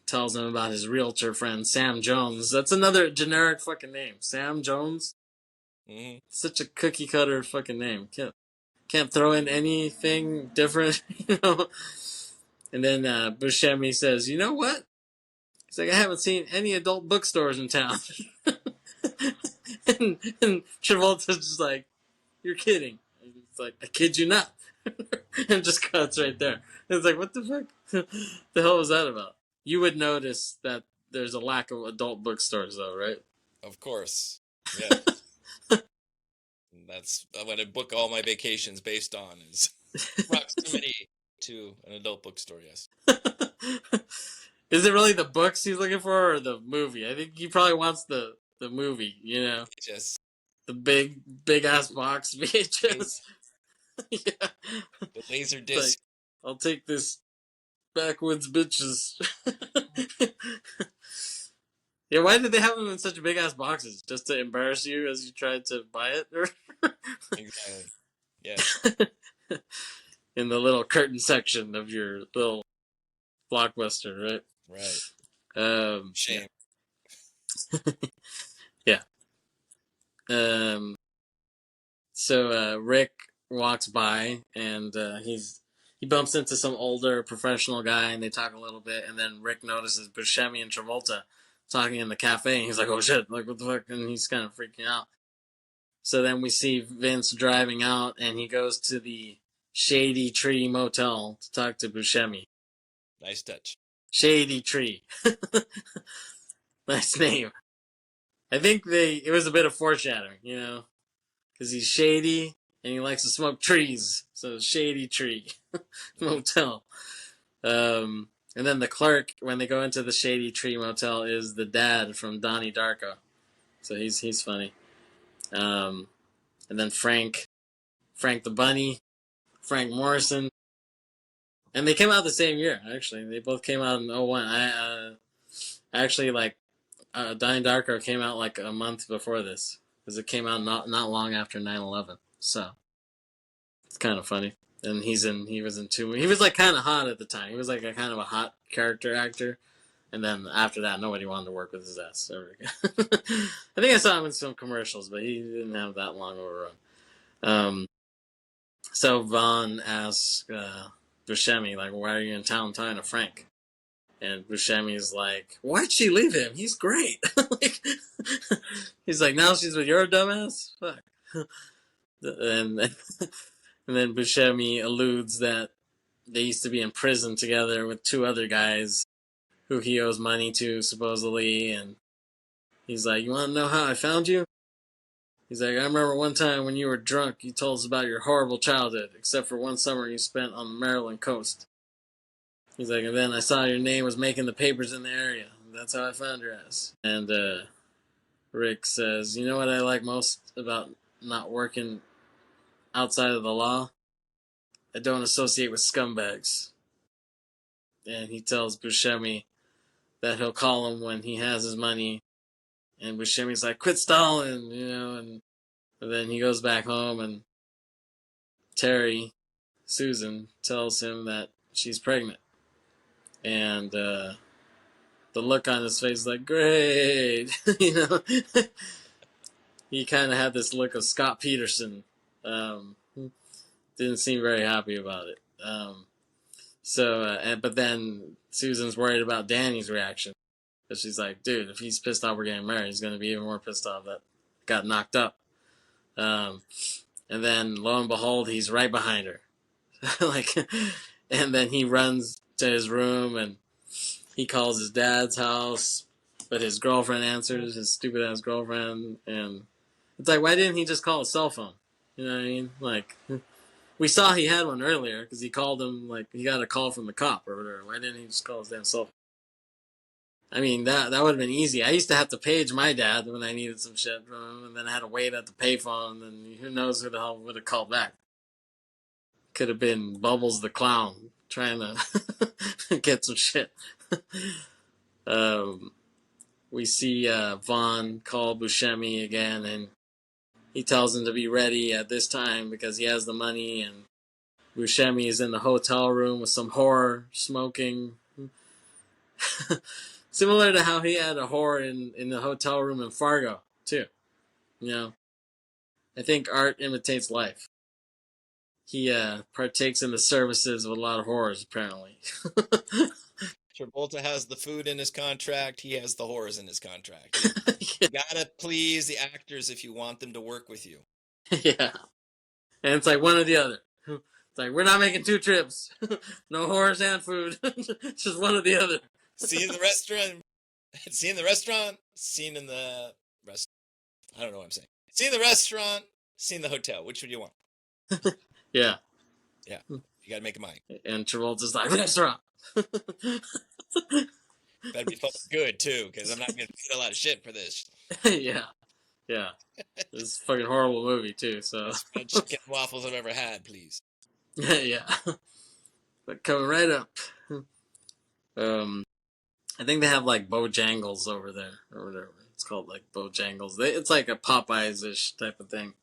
tells him about his realtor friend, Sam Jones. That's another generic fucking name. Sam Jones? Mm-hmm. Such a cookie cutter fucking name. Can't throw in anything different. And then Buscemi says, "You know what?" He's like, "I haven't seen any adult bookstores in town." and Travolta's just like, "You're kidding." And he's like, "I kid you not." And just cuts right there. And it's like, what the fuck? The hell was that about? You would notice that there's a lack of adult bookstores, though, right? Of course. Yes. That's what I book all my vacations based on, is proximity to an adult bookstore. Yes. Is it really the books he's looking for, or the movie? I think he probably wants the movie. Just The big ass box VHS. Yeah. the laser It's like, disc. "I'll take this backwoods bitches." Yeah, why did they have them in such big ass boxes? Just to embarrass you as you tried to buy it? Exactly. Yes. In the little curtain section of your little Blockbuster, right? Right. Yeah. Shame. Yeah. So Rick walks by, and he bumps into some older professional guy, and they talk a little bit, and then Rick notices Buscemi and Travolta talking in the cafe, and he's like, "Oh shit! Like what the fuck?" And he's kind of freaking out. So then we see Vince driving out, and he goes to the Shady Tree Motel to talk to Buscemi. Nice touch. Shady Tree. Nice name. I think it was a bit of foreshadowing, because he's shady and he likes to smoke trees. So Shady Tree Motel. And then the clerk, when they go into the Shady Tree Motel, is the dad from Donnie Darko. So he's funny. And then Frank the Bunny, Frank Morrison. And they came out the same year, actually. They both came out in 01. Actually, Donnie Darko came out like a month before this. Because it came out not long after 9/11. So, it's kind of funny. And he was in two. He was like kind of hot at the time. He was like a kind of a hot character actor. And then after that, nobody wanted to work with his ass ever again. I think I saw him in some commercials, but he didn't have that long of a run. So Vaughn asks Buscemi, like, why are you in town talking to Frank? And Buscemi's like, why'd she leave him? He's great. He's like, now she's with your dumbass? Fuck. And then Buscemi alludes that they used to be in prison together with two other guys who he owes money to, supposedly. And he's like, you want to know how I found you? He's like, I remember one time when you were drunk, you told us about your horrible childhood, except for one summer you spent on the Maryland coast. He's like, and then I saw your name was making the papers in the area. That's how I found your ass. And Rick says, you know what I like most about not working outside of the law? I don't associate with scumbags. And he tells Buscemi that he'll call him when he has his money. And Buscemi's like, quit stalling, and then he goes back home, and Susan, tells him that she's pregnant. And the look on his face is like, great. He kind of had this look of Scott Peterson. Didn't seem very happy about it. But then Susan's worried about Danny's reaction. Because she's like, dude, if he's pissed off we're getting married, he's going to be even more pissed off that got knocked up. And then, lo and behold, he's right behind her. And then he runs to his room and he calls his dad's house, but his girlfriend answers, his stupid ass girlfriend, and it's like, why didn't he just call a cell phone? You know what I mean? Like, we saw he had one earlier because he called him, like, he got a call from the cop or whatever. Why didn't he just call his damn cell phone? I mean, that would have been easy. I used to have to page my dad when I needed some shit from him, and then I had to wait at the payphone, and who knows who the hell would have called back. Could have been Bubbles the Clown trying to get some shit. We see Vaughn call Buscemi again, and he tells him to be ready at this time because he has the money, and Buscemi is in the hotel room with some whore smoking. Similar to how he had a whore in the hotel room in Fargo, too. I think art imitates life. He partakes in the services of a lot of whores, apparently. Travolta has the food in his contract. He has the whores in his contract. You gotta please the actors if you want them to work with you. Yeah. And it's like one or the other. It's like, we're not making two trips. No whores and food. It's just one or the other. Scene in the restaurant. Scene in the restaurant. Scene in the restaurant. I don't know what I'm saying. Scene in the restaurant. Scene in the hotel. Which would you want? Yeah. Yeah. You gotta make a mind. And Travolta's like, restaurant. Better be fucking good, too, because I'm not gonna get a lot of shit for this. Yeah. Yeah. This is a fucking horrible movie, too, so. Best fried chicken and waffles I've ever had, please. Yeah. But coming right up. I think they have like Bojangles over there or whatever. It's called like Bojangles. It's like a Popeyes-ish type of thing.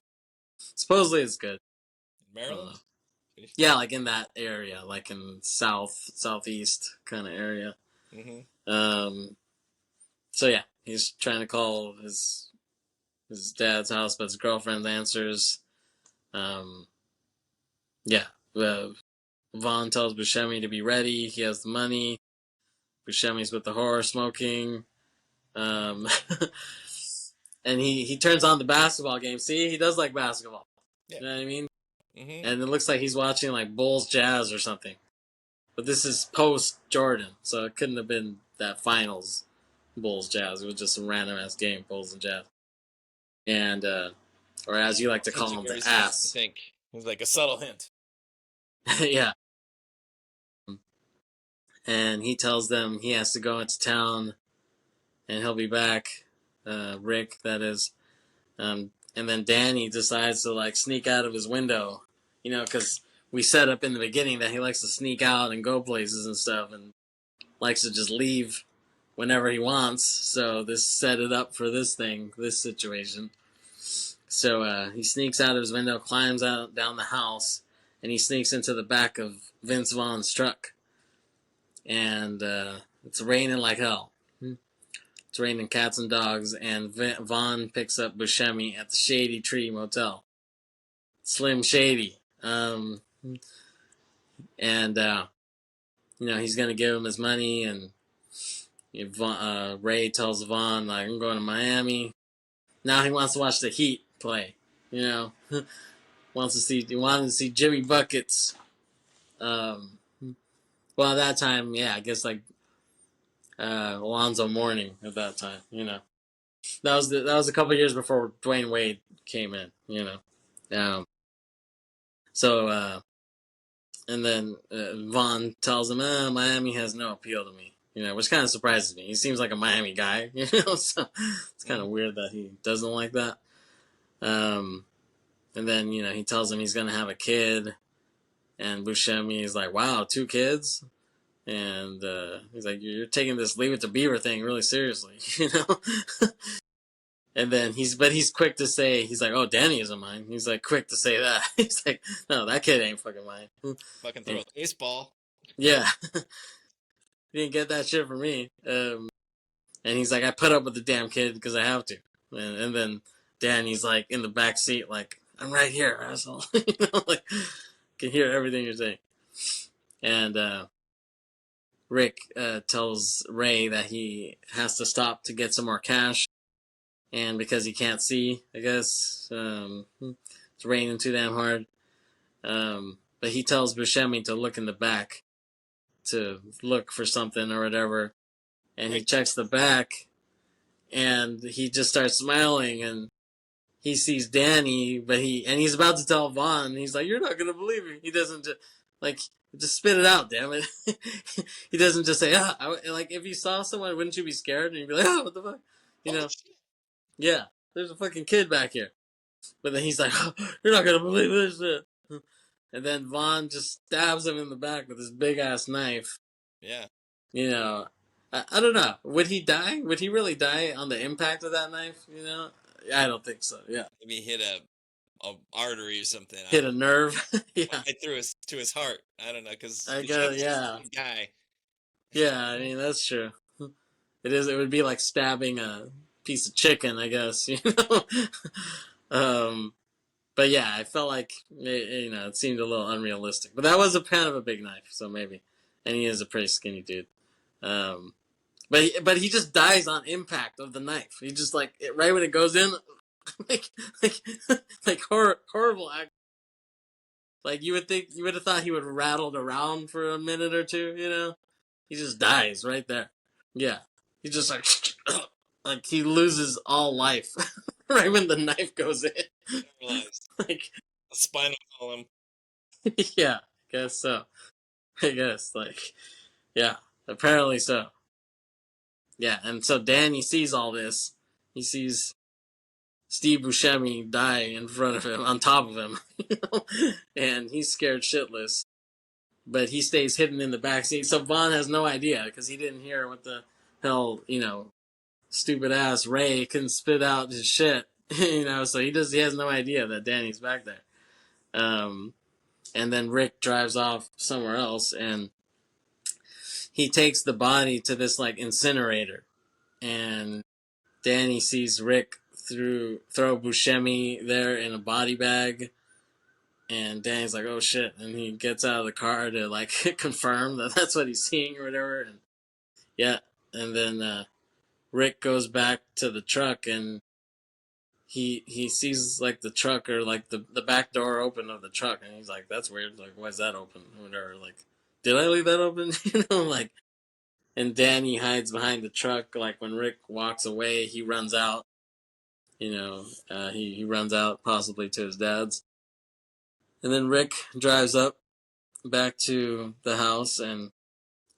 Supposedly it's good. Maryland? Yeah, like in that area, like in southeast kind of area. Mm-hmm. So yeah, he's trying to call his dad's house, but his girlfriend answers. Yeah. Vaughn tells Buscemi to be ready. He has the money. Buscemi's with the horror smoking. Um, and he turns on the basketball game. See, he does like basketball. Yeah. You know what I mean? Mm-hmm. And it looks like he's watching like Bulls Jazz or something. But this is post Jordan, so it couldn't have been that finals Bulls Jazz. It was just some random ass game, Bulls and Jazz. And or as you like to call Hinting him, where the he's supposed to ass. think. It was like a subtle hint. Yeah. And he tells them he has to go into town and he'll be back. Rick, that is. And then Danny decides to like sneak out of his window, you know, because we set up in the beginning that he likes to sneak out and go places and stuff, and likes to just leave whenever he wants. So this set it up for this situation. So he sneaks out of his window, climbs out down the house, and he sneaks into the back of Vince Vaughn's truck. And it's raining like hell. It's raining cats and dogs, and Vaughn picks up Buscemi at the Shady Tree Motel. Slim Shady. And you know, he's gonna give him his money, and Ray tells Vaughn, like, I'm going to Miami. Now he wants to watch the Heat play. You know, he wanted to see Jimmy Buckets. Well, at that time, yeah, I guess like Alonzo Mourning at that time. You know, that was a couple years before Dwayne Wade came in. You know, so and then Vaughn tells him, Miami has no appeal to me. You know, which kind of surprises me. He seems like a Miami guy, you know, so it's kind of weird that he doesn't like that. And then, you know, he tells him he's going to have a kid, and Buscemi is like, wow, 2 kids? And he's like, you're taking this Leave It to Beaver thing really seriously, you know? And then he's quick to say, he's like, oh, Danny isn't mine. He's like, quick to say that. He's like, no, that kid ain't fucking mine. Fucking throw a baseball. Yeah. He didn't get that shit from me. And he's like, I put up with the damn kid because I have to. And then Danny's like in the back seat, like, I'm right here, asshole. You know, like, can hear everything you're saying. And Rick tells Ray that he has to stop to get some more cash. And because he can't see, I guess, it's raining too damn hard. But he tells Buscemi to look in the back to look for something or whatever. And he checks the back, and he just starts smiling, and he sees Danny, but he's about to tell Vaughn, and he's like, you're not gonna believe me. He doesn't just spit it out, damn it. He doesn't just say, like, if you saw someone, wouldn't you be scared? And you'd be like, what the fuck? You know? Yeah, there's a fucking kid back here. But then he's like, you're not gonna believe this shit. And then Vaughn just stabs him in the back with his big ass knife. Yeah. You know, I don't know. Would he die? Would he really die on the impact of that knife? You know, I don't think so. Yeah, Maybe hit a artery or something. hit a nerve. Yeah, Right through to his heart. I don't know, because I guess. Yeah, guy. yeah. I mean, that's true. It is. It would be like stabbing a piece of chicken, I guess. You know. But yeah, I felt like you know, it seemed a little unrealistic. But that was a kind of a big knife, so maybe. And he is a pretty skinny dude. But he just dies on impact of the knife. He just like right when it goes in, like like like horrible act. Like you would have thought he would have rattled around for a minute or two. You know, he just dies right there. Yeah, he just like like he loses all life right when the knife goes in. Like a spinal column. Yeah, I guess so. I guess like yeah, apparently so. Yeah, and so Danny sees all this. He sees Steve Buscemi die in front of him, on top of him, you know? And he's scared shitless. But he stays hidden in the backseat. So Vaughn has no idea because he didn't hear what the hell, you know, stupid ass Ray couldn't spit out his shit, you know. So he has no idea that Danny's back there. And then Rick drives off somewhere else, and he takes the body to this like incinerator, and Danny sees Rick throw Buscemi there in a body bag, And Danny's like, oh shit. And he gets out of the car to like confirm that that's what he's seeing or whatever. And yeah. And then Rick goes back to the truck and he sees like the truck or like the back door open of the truck. And he's like, that's weird. Like, why's that open? Or whatever. Like, did I leave that open? Like, and Danny hides behind the truck. Like, when Rick walks away, he runs out. He runs out possibly to his dad's. And then Rick drives up back to the house and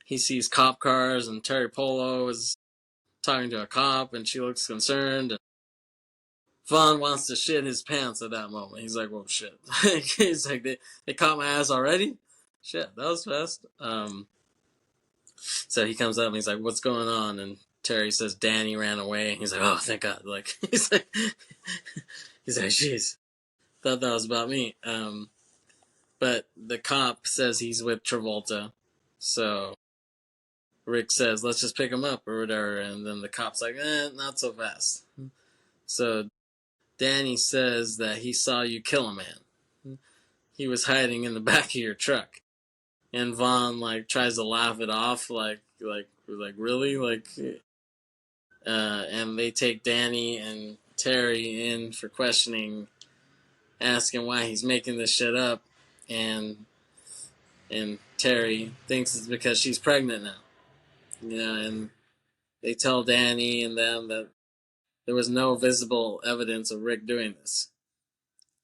he sees cop cars and Terry Polo is talking to a cop and she looks concerned. And Vaughn wants to shit his pants at that moment. He's like, "Whoa, shit!" He's like, "They caught my ass already? Shit, that was fast." So he comes up and he's like, "What's going on?" And Terry says, "Danny ran away." He's like, "Oh, thank God!" Like he's like, "Jeez, thought that was about me." But the cop says he's with Travolta, so Rick says, "Let's just pick him up or whatever." And then the cop's like, "Not so fast." So Danny says that he saw you kill a man. He was hiding in the back of your truck. And Vaughn like tries to laugh it off, like really, and they take Danny and Terry in for questioning, asking why he's making this shit up, and Terry thinks it's because she's pregnant now, and they tell Danny and them that there was no visible evidence of Rick doing this,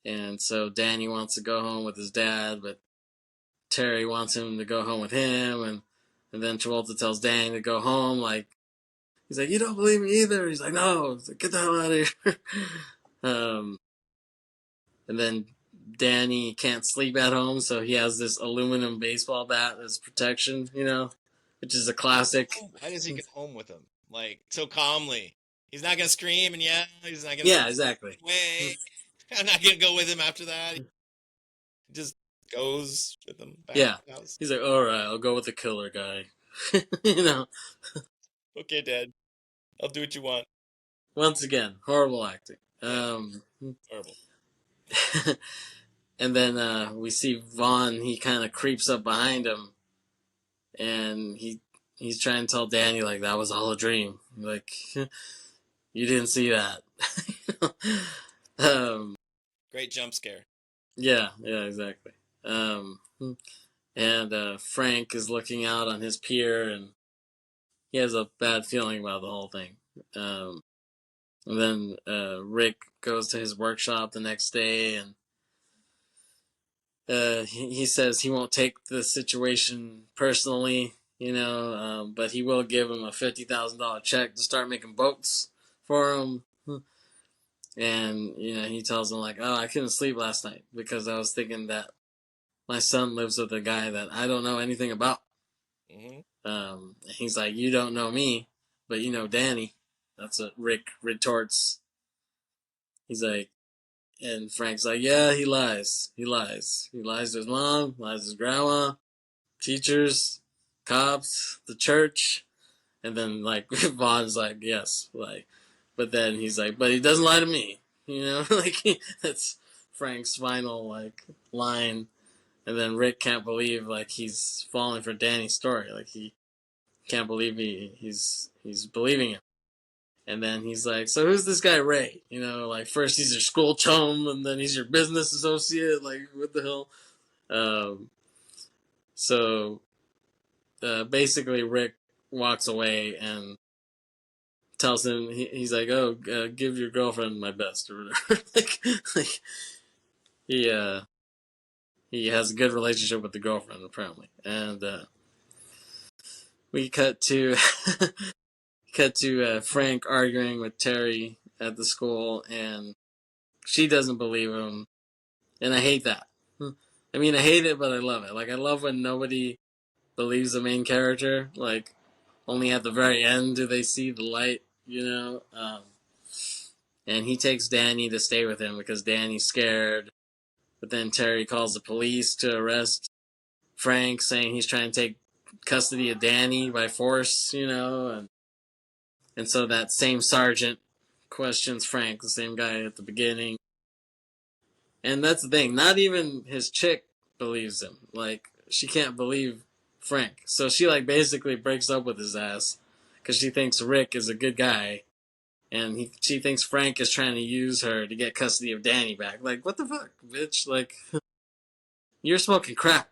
and so Danny wants to go home with his dad, but Terry wants him to go home with him, and then Travolta tells Danny to go home. Like he's like, "You don't believe me either." He's like, "No, like, get the hell out of here." And then Danny can't sleep at home, so he has this aluminum baseball bat as protection, which is a classic. Why does he get home with him like so calmly? He's not gonna scream and yell. He's not gonna. Yeah, exactly. Wait, I'm not gonna go with him after that. He just goes with him back Yeah, to the house. he's like, "All right, I'll go with the killer guy." Okay, Dad, I'll do what you want. Once again, horrible acting. Horrible. And then we see Vaughn. He kind of creeps up behind him, and he's trying to tell Danny like that was all a dream. Like you didn't see that. Great jump scare. Yeah, exactly. And Frank is looking out on his pier, and he has a bad feeling about the whole thing. And then Rick goes to his workshop the next day, and he says he won't take the situation personally, but he will give him a $50,000 check to start making boats for him. And he tells him like, "Oh, I couldn't sleep last night because I was thinking that my son lives with a guy that I don't know anything about." He's like, "You don't know me, but you know Danny." That's what Rick retorts. He's like, and Frank's like, "Yeah, he lies. He lies. He lies to his mom, lies to his grandma, teachers, cops, the church." And then like Vaughn's like, "Yes, like," but then he's like, "But he doesn't lie to me." Like that's Frank's final like line. And then Rick can't believe like he's falling for Danny's story. Like he can't believe he's believing him. And then he's like, "So who's this guy Ray? Like first he's your school chum, and then he's your business associate. Like what the hell?" So basically, Rick walks away and tells him he's like, "Oh, give your girlfriend my best," or whatever. like he has a good relationship with the girlfriend apparently, and we cut to Frank arguing with Terry at the school, and she doesn't believe him, and I hate that. I mean, I hate it, but I love it. Like, I love when nobody believes the main character. Like, only at the very end do they see the light. And he takes Danny to stay with him because Danny's scared. But then Terry calls the police to arrest Frank, saying he's trying to take custody of Danny by force. And so that same sergeant questions Frank, the same guy at the beginning. And that's the thing. Not even his chick believes him. Like, she can't believe Frank. So she, like, basically breaks up with his ass because she thinks Rick is a good guy. And she thinks Frank is trying to use her to get custody of Danny back. Like, what the fuck, bitch? Like, you're smoking crack.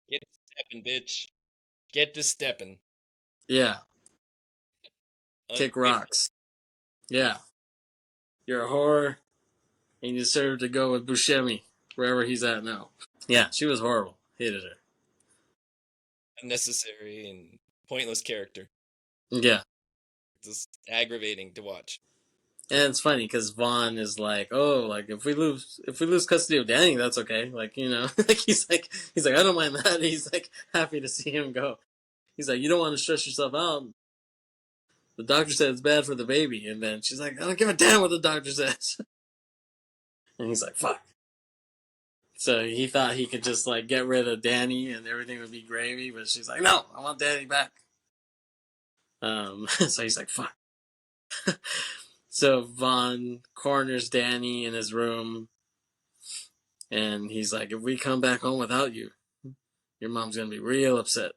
Get to stepping, bitch. Get to stepping. Yeah. Kick Ungrateful. rocks. Yeah. You're a whore, and you deserve to go with Buscemi, wherever he's at now. Yeah, she was horrible. Hated her. Unnecessary and pointless character. Yeah. Just aggravating to watch. And it's funny because Vaughn is like, oh, like if we lose custody of Danny, that's okay. Like, you know, like he's like I don't mind that. He's like happy to see him go. He's like, you don't want to stress yourself out. The doctor said it's bad for the baby, and then she's like, I don't give a damn what the doctor says. And he's like, fuck. So he thought he could just like get rid of Danny and everything would be gravy, but she's like, no, I want Danny back. So he's like, fuck. So Vaughn corners Danny in his room, and he's like, if we come back home without you, your mom's gonna be real upset.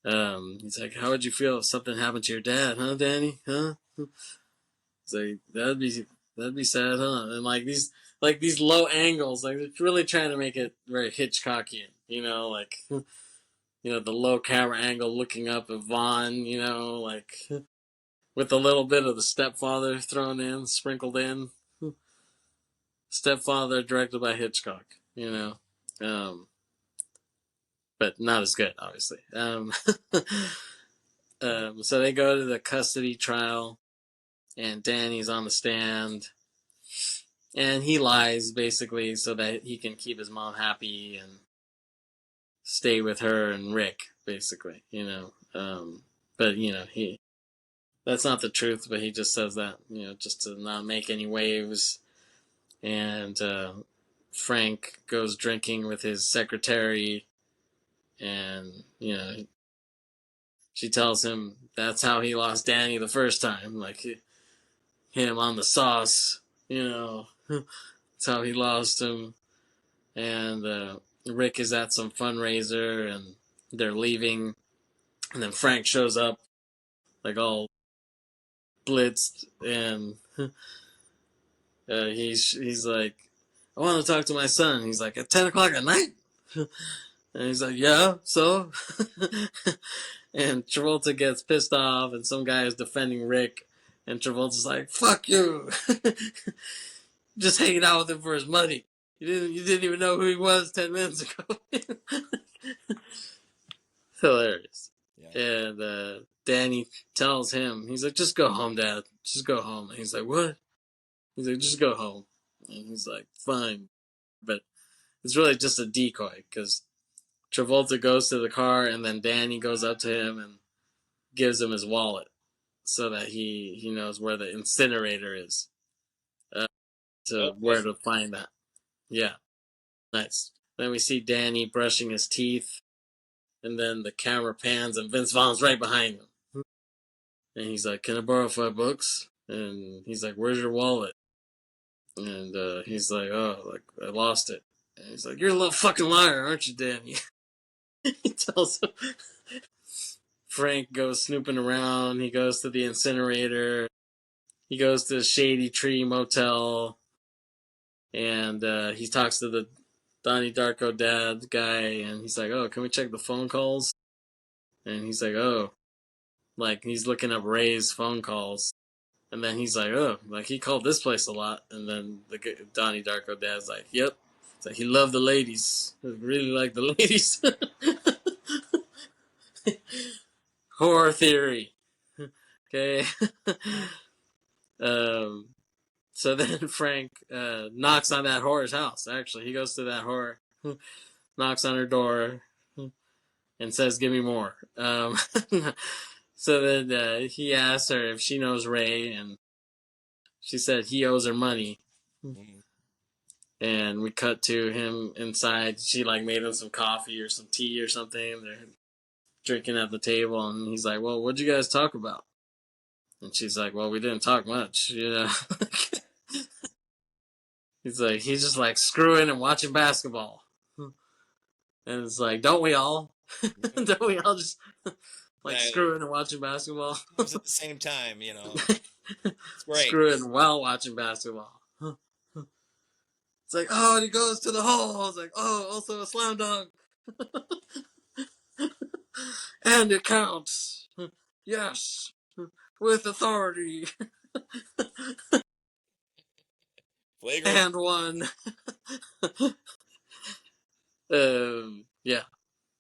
He's like, how would you feel if something happened to your dad, huh, Danny? Huh? He's like, that'd be sad, huh? And like these low angles, like they're really trying to make it very Hitchcockian, you know, like the low camera angle looking up at Vaughn, you know, like with a little bit of the stepfather thrown in, sprinkled in. Stepfather directed by Hitchcock, you know. But not as good, obviously. So they go to the custody trial, and Danny's on the stand, and he lies basically so that he can keep his mom happy and stay with her and Rick, basically, you know. But you know that's not the truth, but he just says that, you know, just to not make any waves. And Frank goes drinking with his secretary, and you know she tells him that's how he lost Danny the first time, like him on the sauce, you know. That's how he lost him. And Rick is at some fundraiser, and they're leaving, and then Frank shows up, like all blitzed, and he's like, I want to talk to my son. He's like, at 10 o'clock at night. And he's like, yeah, so? And Travolta gets pissed off, and some guy is defending Rick, and Travolta's like, fuck you. Just hanging out with him for his money. You didn't even know who he was 10 minutes ago. Hilarious. Yeah. And Danny tells him, he's like, just go home, Dad. Just go home. And he's like, what? He's like, just go home. And he's like, fine. But it's really just a decoy, because Travolta goes to the car, and then Danny goes up to him and gives him his wallet so that he knows where the incinerator is, to where to find that. Yeah, nice. Then we see Danny brushing his teeth, and then the camera pans, and Vince Vaughn's right behind him. And he's like, can I borrow $5? And he's like, where's your wallet? And he's like, oh, like I lost it. And he's like, you're a little fucking liar, aren't you, Danny? He tells him. Frank goes snooping around. He goes to the incinerator. He goes to the Shady Tree Motel, and he talks to the Donnie Darko dad guy, and he's like, oh, can we check the phone calls? And he's like, oh, like he's looking up Ray's phone calls. And then he's like, oh, like he called this place a lot. And then the Donnie Darko dad's like, yep. It's like he loved the ladies. He really liked the ladies. Horror theory. Okay. So then Frank knocks on that whore's house. Actually, he goes to that whore, knocks on her door, and says, give me more. So then he asks her if she knows Ray, and she said he owes her money. Mm-hmm. And we cut to him inside. She like made him some coffee or some tea or something. They're drinking at the table, and he's like, well, what'd you guys talk about? And she's like, well, we didn't talk much, you know. he's just like screwing and watching basketball. And it's like, don't we all? Don't we all just like screwing and watching basketball? It was at the same time, you know. It's great. Screwing while watching basketball. It's like, oh, and he goes to the hole. It's like, oh, also a slam dunk. And it counts. Yes. With authority. Flagrant. And one. Yeah.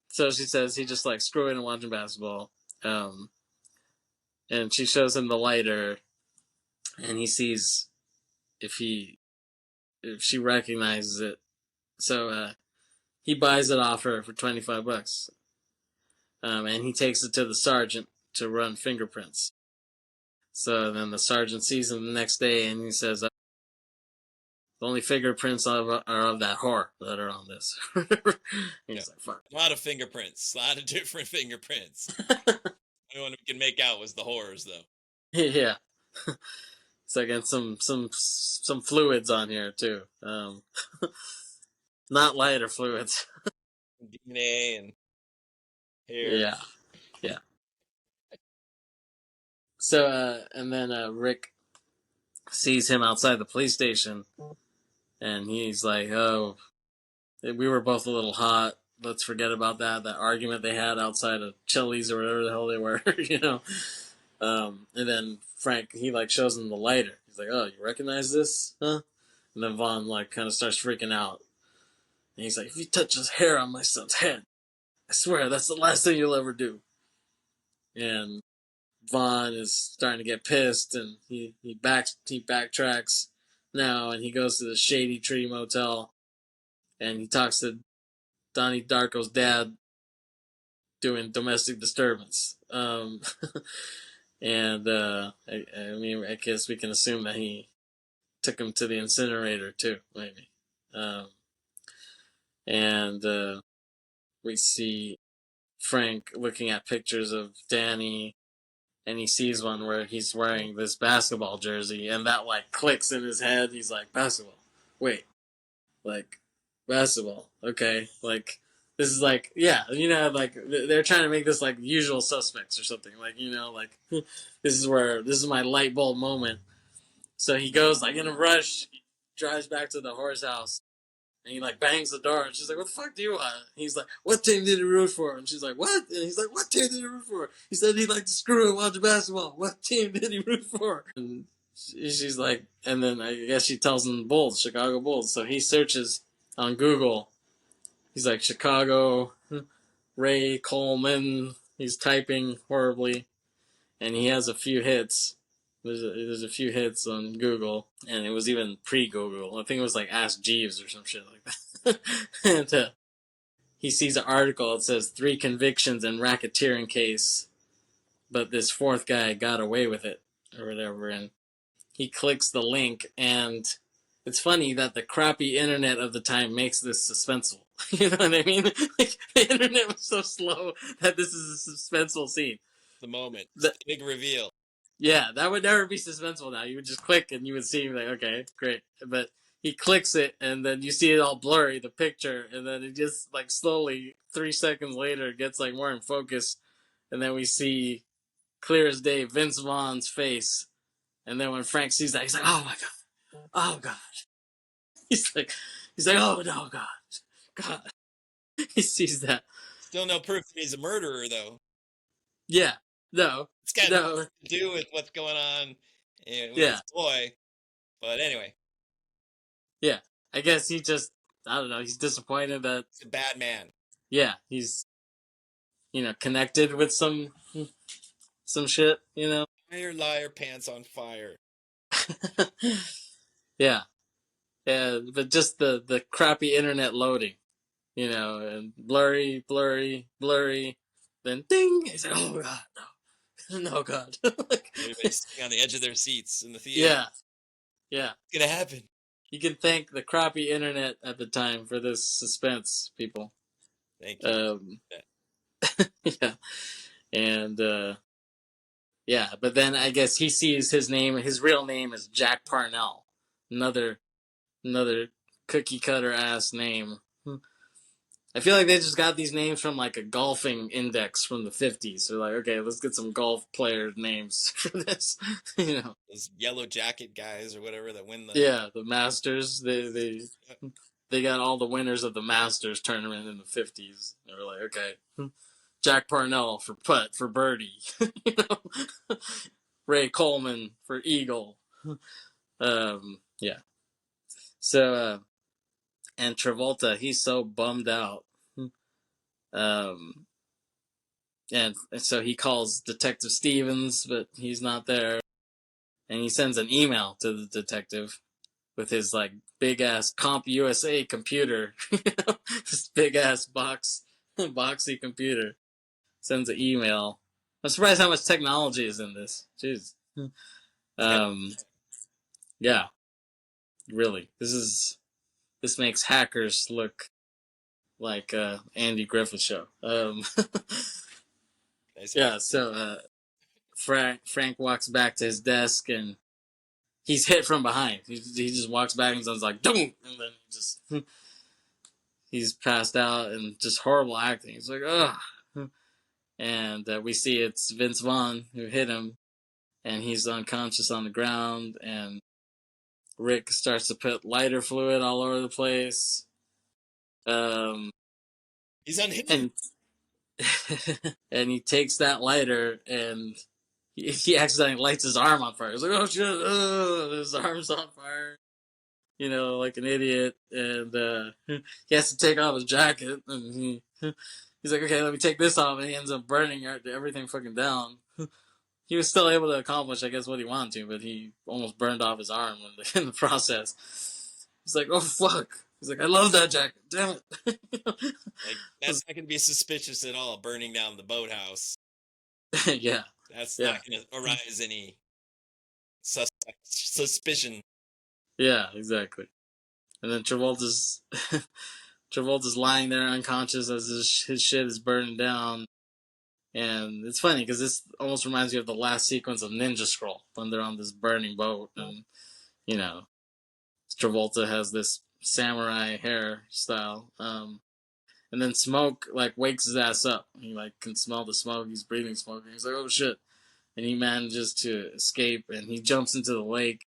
So she says he just like screwing and watching basketball. And she shows him the lighter, and he sees if she recognizes it. So he buys it off her for $25. And he takes it to the sergeant to run fingerprints. So then the sergeant sees him the next day, and he says, "The only fingerprints are of that whore that are on this." He's like, "Fuck." A lot of fingerprints, a lot of different fingerprints. The only one we can make out was the whores, though. Yeah. It's like, and some fluids on here too. Not lighter fluids. DNA and hair. Yeah. So and then Rick sees him outside the police station, and he's like, "Oh, we were both a little hot. Let's forget about that argument they had outside of Chili's or whatever the hell they were, you know." And then Frank, he like shows him the lighter. He's like, "Oh, you recognize this, huh?" And then Vaughn like kind of starts freaking out. And he's like, "If you touch his hair on my son's head, I swear that's the last thing you'll ever do." And Vaughn is starting to get pissed, and he backtracks now, and he goes to the Shady Tree Motel, and he talks to Donnie Darko's dad doing Domestic Disturbance. And I mean, I guess we can assume that he took him to the incinerator too, maybe. And we see Frank looking at pictures of Danny, and he sees one where he's wearing this basketball jersey, and that like clicks in his head. He's like, basketball. Wait, like basketball. Okay, like this is like, yeah, you know, like they're trying to make this like Usual Suspects or something. Like, you know, like this is my light bulb moment. So he goes like in a rush, drives back to the horse house, and he like bangs the door, and she's like, "What the fuck do you want?" And he's like, "What team did he root for?" And she's like, "What?" And he's like, "What team did he root for?" He said he liked to screw and watch basketball. What team did he root for? And she's like, and then I guess she tells him Bulls, Chicago Bulls. So he searches on Google. He's like, Chicago, Ray Coleman. He's typing horribly, and he has a few hits. There's a few hits on Google, and it was even pre-Google. I think it was like Ask Jeeves or some shit like that. And he sees an article. It says 3 convictions in racketeering case, but this 4th guy got away with it or whatever. And he clicks the link, and it's funny that the crappy internet of the time makes this suspenseful. You know what I mean? Like, the internet was so slow that this is a suspenseful scene. The moment. Big reveal. Yeah, that would never be suspenseful now. You would just click and you would see, like, okay, great. But he clicks it, and then you see it all blurry, the picture, and then it just, like, slowly, 3 seconds later, gets, like, more in focus, and then we see, clear as day, Vince Vaughn's face. And then when Frank sees that, he's like, "Oh my god. Oh god." He's like, "Oh no, God." He sees that. Still no proof that he's a murderer, though. Yeah. No. It's got No. nothing to do with what's going on with his boy. But anyway. Yeah. I guess he just, I don't know, he's disappointed that... He's a bad man. Yeah, he's, connected with some shit, Liar, pants on fire. Yeah. Yeah, but just the crappy internet loading, and blurry, then ding! He's like, "Oh god, no. No god." Everybody's sitting on the edge of their seats in the theater. Yeah. It's gonna happen. You can thank the crappy internet at the time for this suspense, people. Thank you. Yeah. And, yeah, but then I guess he sees his real name is Jack Parnell. Another Another cookie cutter ass name. I feel like they just got these names from like a golfing index from the 50s. They're like, okay, let's get some golf player names for this. You know, Those yellow jacket guys or whatever that win the. yeah, the Masters. They got all the winners of the Masters tournament in the 50s. They were like, okay, Jack Parnell for putt for birdie. You know, Ray Coleman for eagle. Yeah. So, and Travolta, he's so bummed out. Um, and so he calls Detective Stevens, but he's not there. And he sends an email to the detective with his like big ass Comp USA computer, this big ass boxy computer. Sends an email. I'm surprised how much technology is in this. Jeez. Um, yeah, really. This makes hackers look like Andy Griffith show. Yeah. So Frank walks back to his desk and he's hit from behind. He just walks back and sounds like, "Don't," and then he's passed out and just horrible acting. He's like, ugh. And we see it's Vince Vaughn who hit him, and he's unconscious on the ground. And Rick starts to put lighter fluid all over the place. He's unhinged. And he takes that lighter and he accidentally lights his arm on fire. He's like, oh shit, his arm's on fire. You know, like an idiot. And he has to take off his jacket. And he's like, okay, let me take this off. And he ends up burning everything fucking down. He was still able to accomplish, I guess, what he wanted to, but he almost burned off his arm in the process. He's like, oh fuck. He's like, I love that jacket. Damn it. Like, that's not going to be suspicious at all, burning down the boathouse. Yeah. That's not going to arise any suspicion. Yeah, exactly. And then Travolta's lying there unconscious as his shit is burning down. And it's funny because this almost reminds me of the last sequence of Ninja Scroll when they're on this burning boat. And, you know, Travolta has this samurai hairstyle. And then Smoke, like, wakes his ass up. He, like, can smell the smoke. He's breathing smoke. And he's like, oh, shit. And he manages to escape. And he jumps into the lake.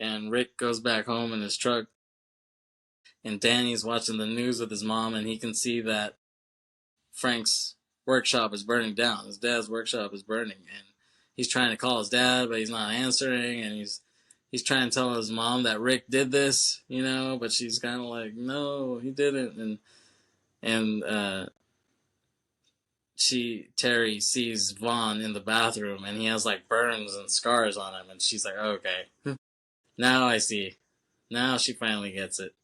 And Rick goes back home in his truck. And Danny's watching the news with his mom. And he can see that Frank's workshop is burning down. His dad's workshop is burning. And he's trying to call his dad, but he's not answering. And he's trying to tell his mom that Rick did this, you know, but she's kind of like, no, he didn't. And Terry sees Vaughn in the bathroom and he has like burns and scars on him, and she's like, okay, now I see. Now she finally gets it.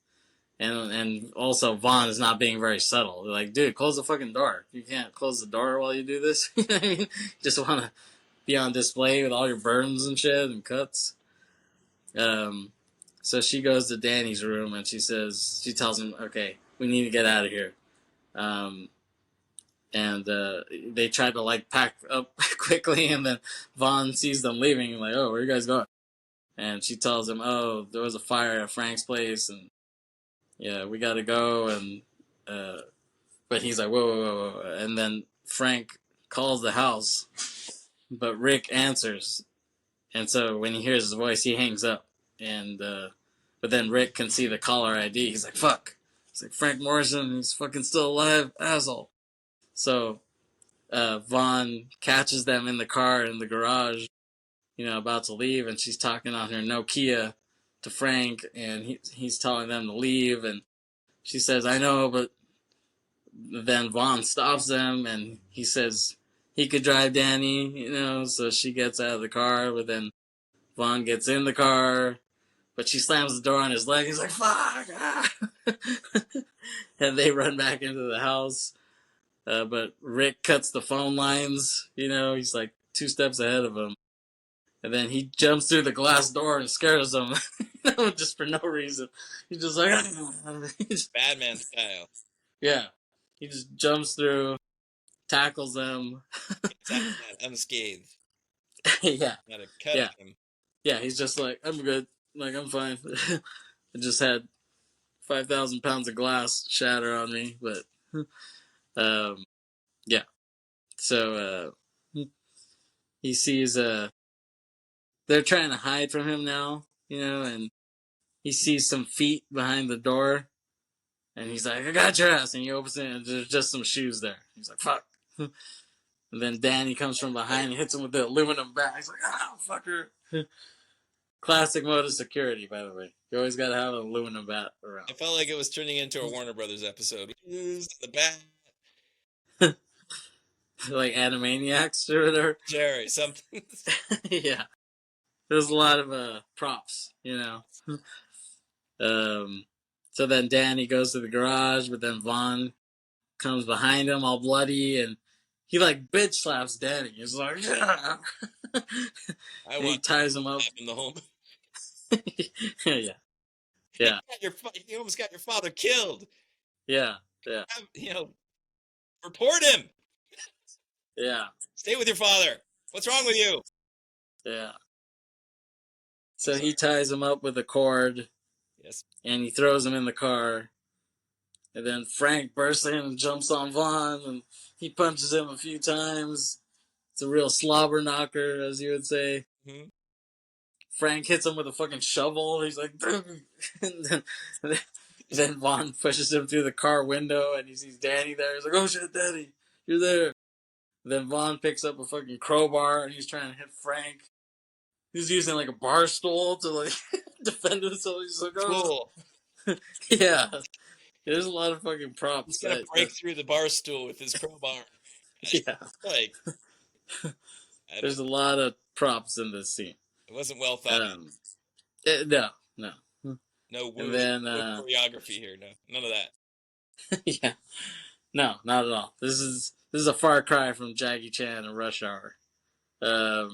And also Vaughn is not being very subtle. They're like, dude, close the fucking door. You can't close the door while you do this. You know what I mean? Just want to be on display with all your burns and shit and cuts. So she goes to Danny's room and she tells him, okay, we need to get out of here. And they try to like pack up quickly, and then Vaughn sees them leaving and like, oh, where are you guys going? And she tells him, oh, there was a fire at Frank's place and yeah, we gotta go. And but he's like, whoa. And then Frank calls the house, but Rick answers. And so when he hears his voice, he hangs up. And but then Rick can see the caller ID. He's like, fuck. He's like, Frank Morrison, he's fucking still alive, asshole. So Vaughn catches them in the car in the garage, you know, about to leave, and she's talking on her Nokia to Frank, and he's telling them to leave, and she says, I know, but then Vaughn stops them, and he says he could drive Danny, you know, so she gets out of the car, but then Vaughn gets in the car, but she slams the door on his leg. He's like, fuck! Ah! And they run back into the house. But Rick cuts the phone lines, you know, he's like 2 steps ahead of him. And then he jumps through the glass door and scares them, just for no reason. He's just like, Batman style. Yeah. He just jumps through, tackles them. Unscathed. Yeah. Not a cut yeah. him. Yeah, he's just like, I'm good. Like, I'm fine. I just had 5,000 pounds of glass shatter on me, but yeah. So he sees they're trying to hide from him now, and he sees some feet behind the door, and he's like, "I got your ass!" And he opens it, and there's just some shoes there. He's like, "Fuck!" And then Danny comes from behind and hits him with the aluminum bat. He's like, "Ah, fucker!" Classic mode of security, by the way. You always gotta have an aluminum bat around. I felt like it was turning into a Warner Brothers episode. Who's the bat? Like Animaniacs or whatever. Jerry, something. Yeah. There's a lot of props, So then Danny goes to the garage, but then Vaughn comes behind him all bloody, and he like bitch slaps Danny. He's like, yeah. I And he ties him up. In the home. Yeah. Yeah. You almost got your father killed. Yeah. Yeah. Report him. Yeah. Stay with your father. What's wrong with you? Yeah. So he ties him up with a cord. Yes. And he throws him in the car. And then Frank bursts in and jumps on Vaughn, and he punches him a few times. It's a real slobber knocker, as you would say. Mm-hmm. Frank hits him with a fucking shovel. He's like, and then Vaughn pushes him through the car window, and he sees Danny there. He's like, "Oh shit, Danny, you're there." Then Vaughn picks up a fucking crowbar, and he's trying to hit Frank. He's using like a bar stool to like defend himself. He's like, "Oh, yeah." There's a lot of fucking props. He's gonna break through the bar stool with his crowbar. Yeah. Like, there's a lot of props in this scene. It wasn't well thought out. No. No no choreography here. No, none of that. Yeah. No, not at all. This is a far cry from Jackie Chan and Rush Hour. So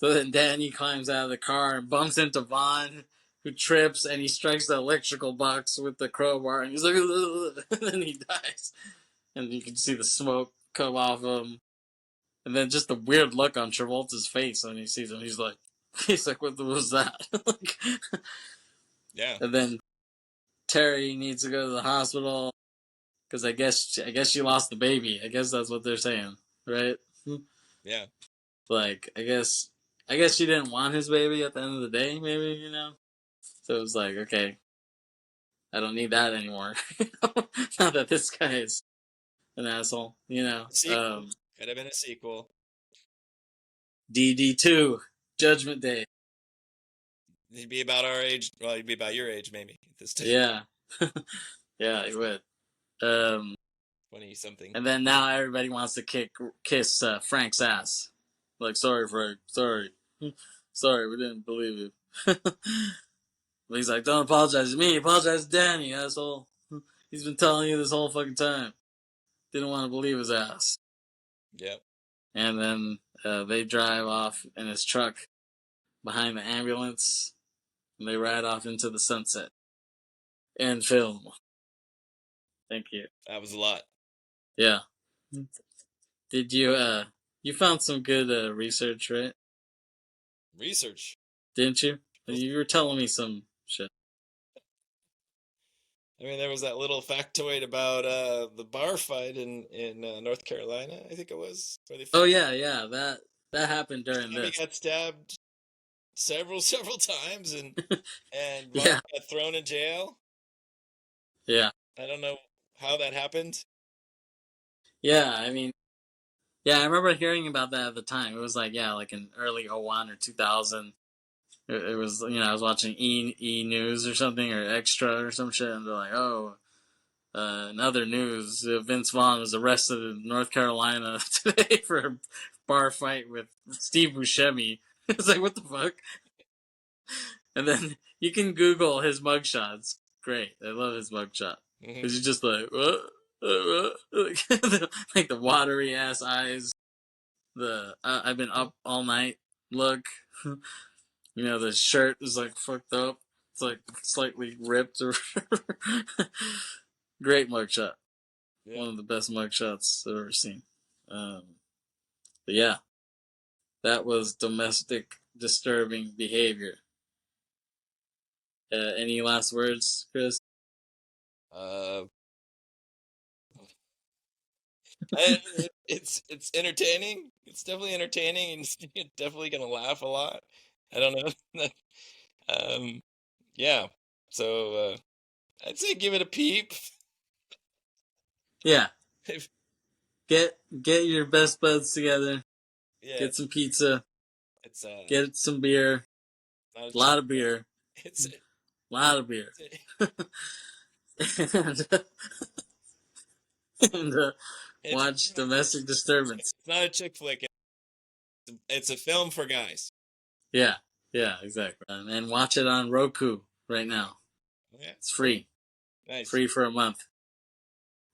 then Danny climbs out of the car and bumps into Vaughn, who trips, and he strikes the electrical box with the crowbar, and he's like, and then he dies. And you can see the smoke come off him. And then just the weird look on Travolta's face when he sees him. He's like, what was that? Yeah. And then Terry needs to go to the hospital because I guess she lost the baby. I guess that's what they're saying, right? Yeah. Like, I guess she didn't want his baby at the end of the day, maybe, So it was like, okay, I don't need that anymore. Now that this guy is an asshole, Sequel. Could have been a sequel. DD2, Judgment Day. He'd be about our age. Well, he'd be about your age, maybe. At this time. Yeah. Yeah, he would. 20-something. And then now everybody wants to kiss Frank's ass. Like, sorry, Frank. Sorry. Sorry, we didn't believe you. He's like, don't apologize to me. Apologize to Danny, asshole. He's been telling you this whole fucking time. Didn't want to believe his ass. Yep. And then they drive off in his truck behind the ambulance. And they ride off into the sunset. End film. Thank you. That was a lot. Yeah. Did you, you found some good research, right? Research? Didn't you? You were telling me some shit. I mean, there was that little factoid about the bar fight in North Carolina, I think it was. Oh, yeah. That happened during this. He got stabbed several times, and yeah. got thrown in jail. Yeah. I don't know how that happened. Yeah, I mean, I remember hearing about that at the time. It was like, like in early 01 or 2000. It was, I was watching E News or something, or Extra or some shit, and they're like, oh, in other news, Vince Vaughn was arrested in North Carolina today for a bar fight with Steve Buscemi. It's like, what the fuck? And then you can Google his mugshot. It's great. I love his mugshot. Because he's just like, what? Like the watery ass eyes. The I've been up all night look. The shirt is like fucked up. It's like slightly ripped. Or great mugshot. Yeah. One of the best mugshots I've ever seen. But yeah, that was Domestic Disturbing Behavior. Any last words, Kris? It's entertaining. It's definitely entertaining, and you're definitely gonna laugh a lot. I don't know. Yeah. So I'd say give it a peep. Yeah. If, Get your best buds together. yeah, Get some pizza. it's Get some beer. not a A lot chick of beer. It's A lot of beer. and and it's watch Domestic Disturbance. it's not a chick flick. It's a film for guys. Yeah. Yeah, exactly. And watch it on Roku right now. Yeah, It's free. nice. Free for a month.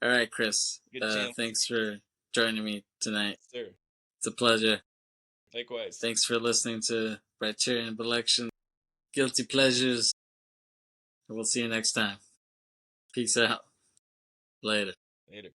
All right, Kris. Good channel. Thanks for joining me tonight. Sir. It's a pleasure. Likewise. Thanks for listening to Briterion Bollection. Guilty Pleasures. We'll see you next time. Peace out. Later. Later.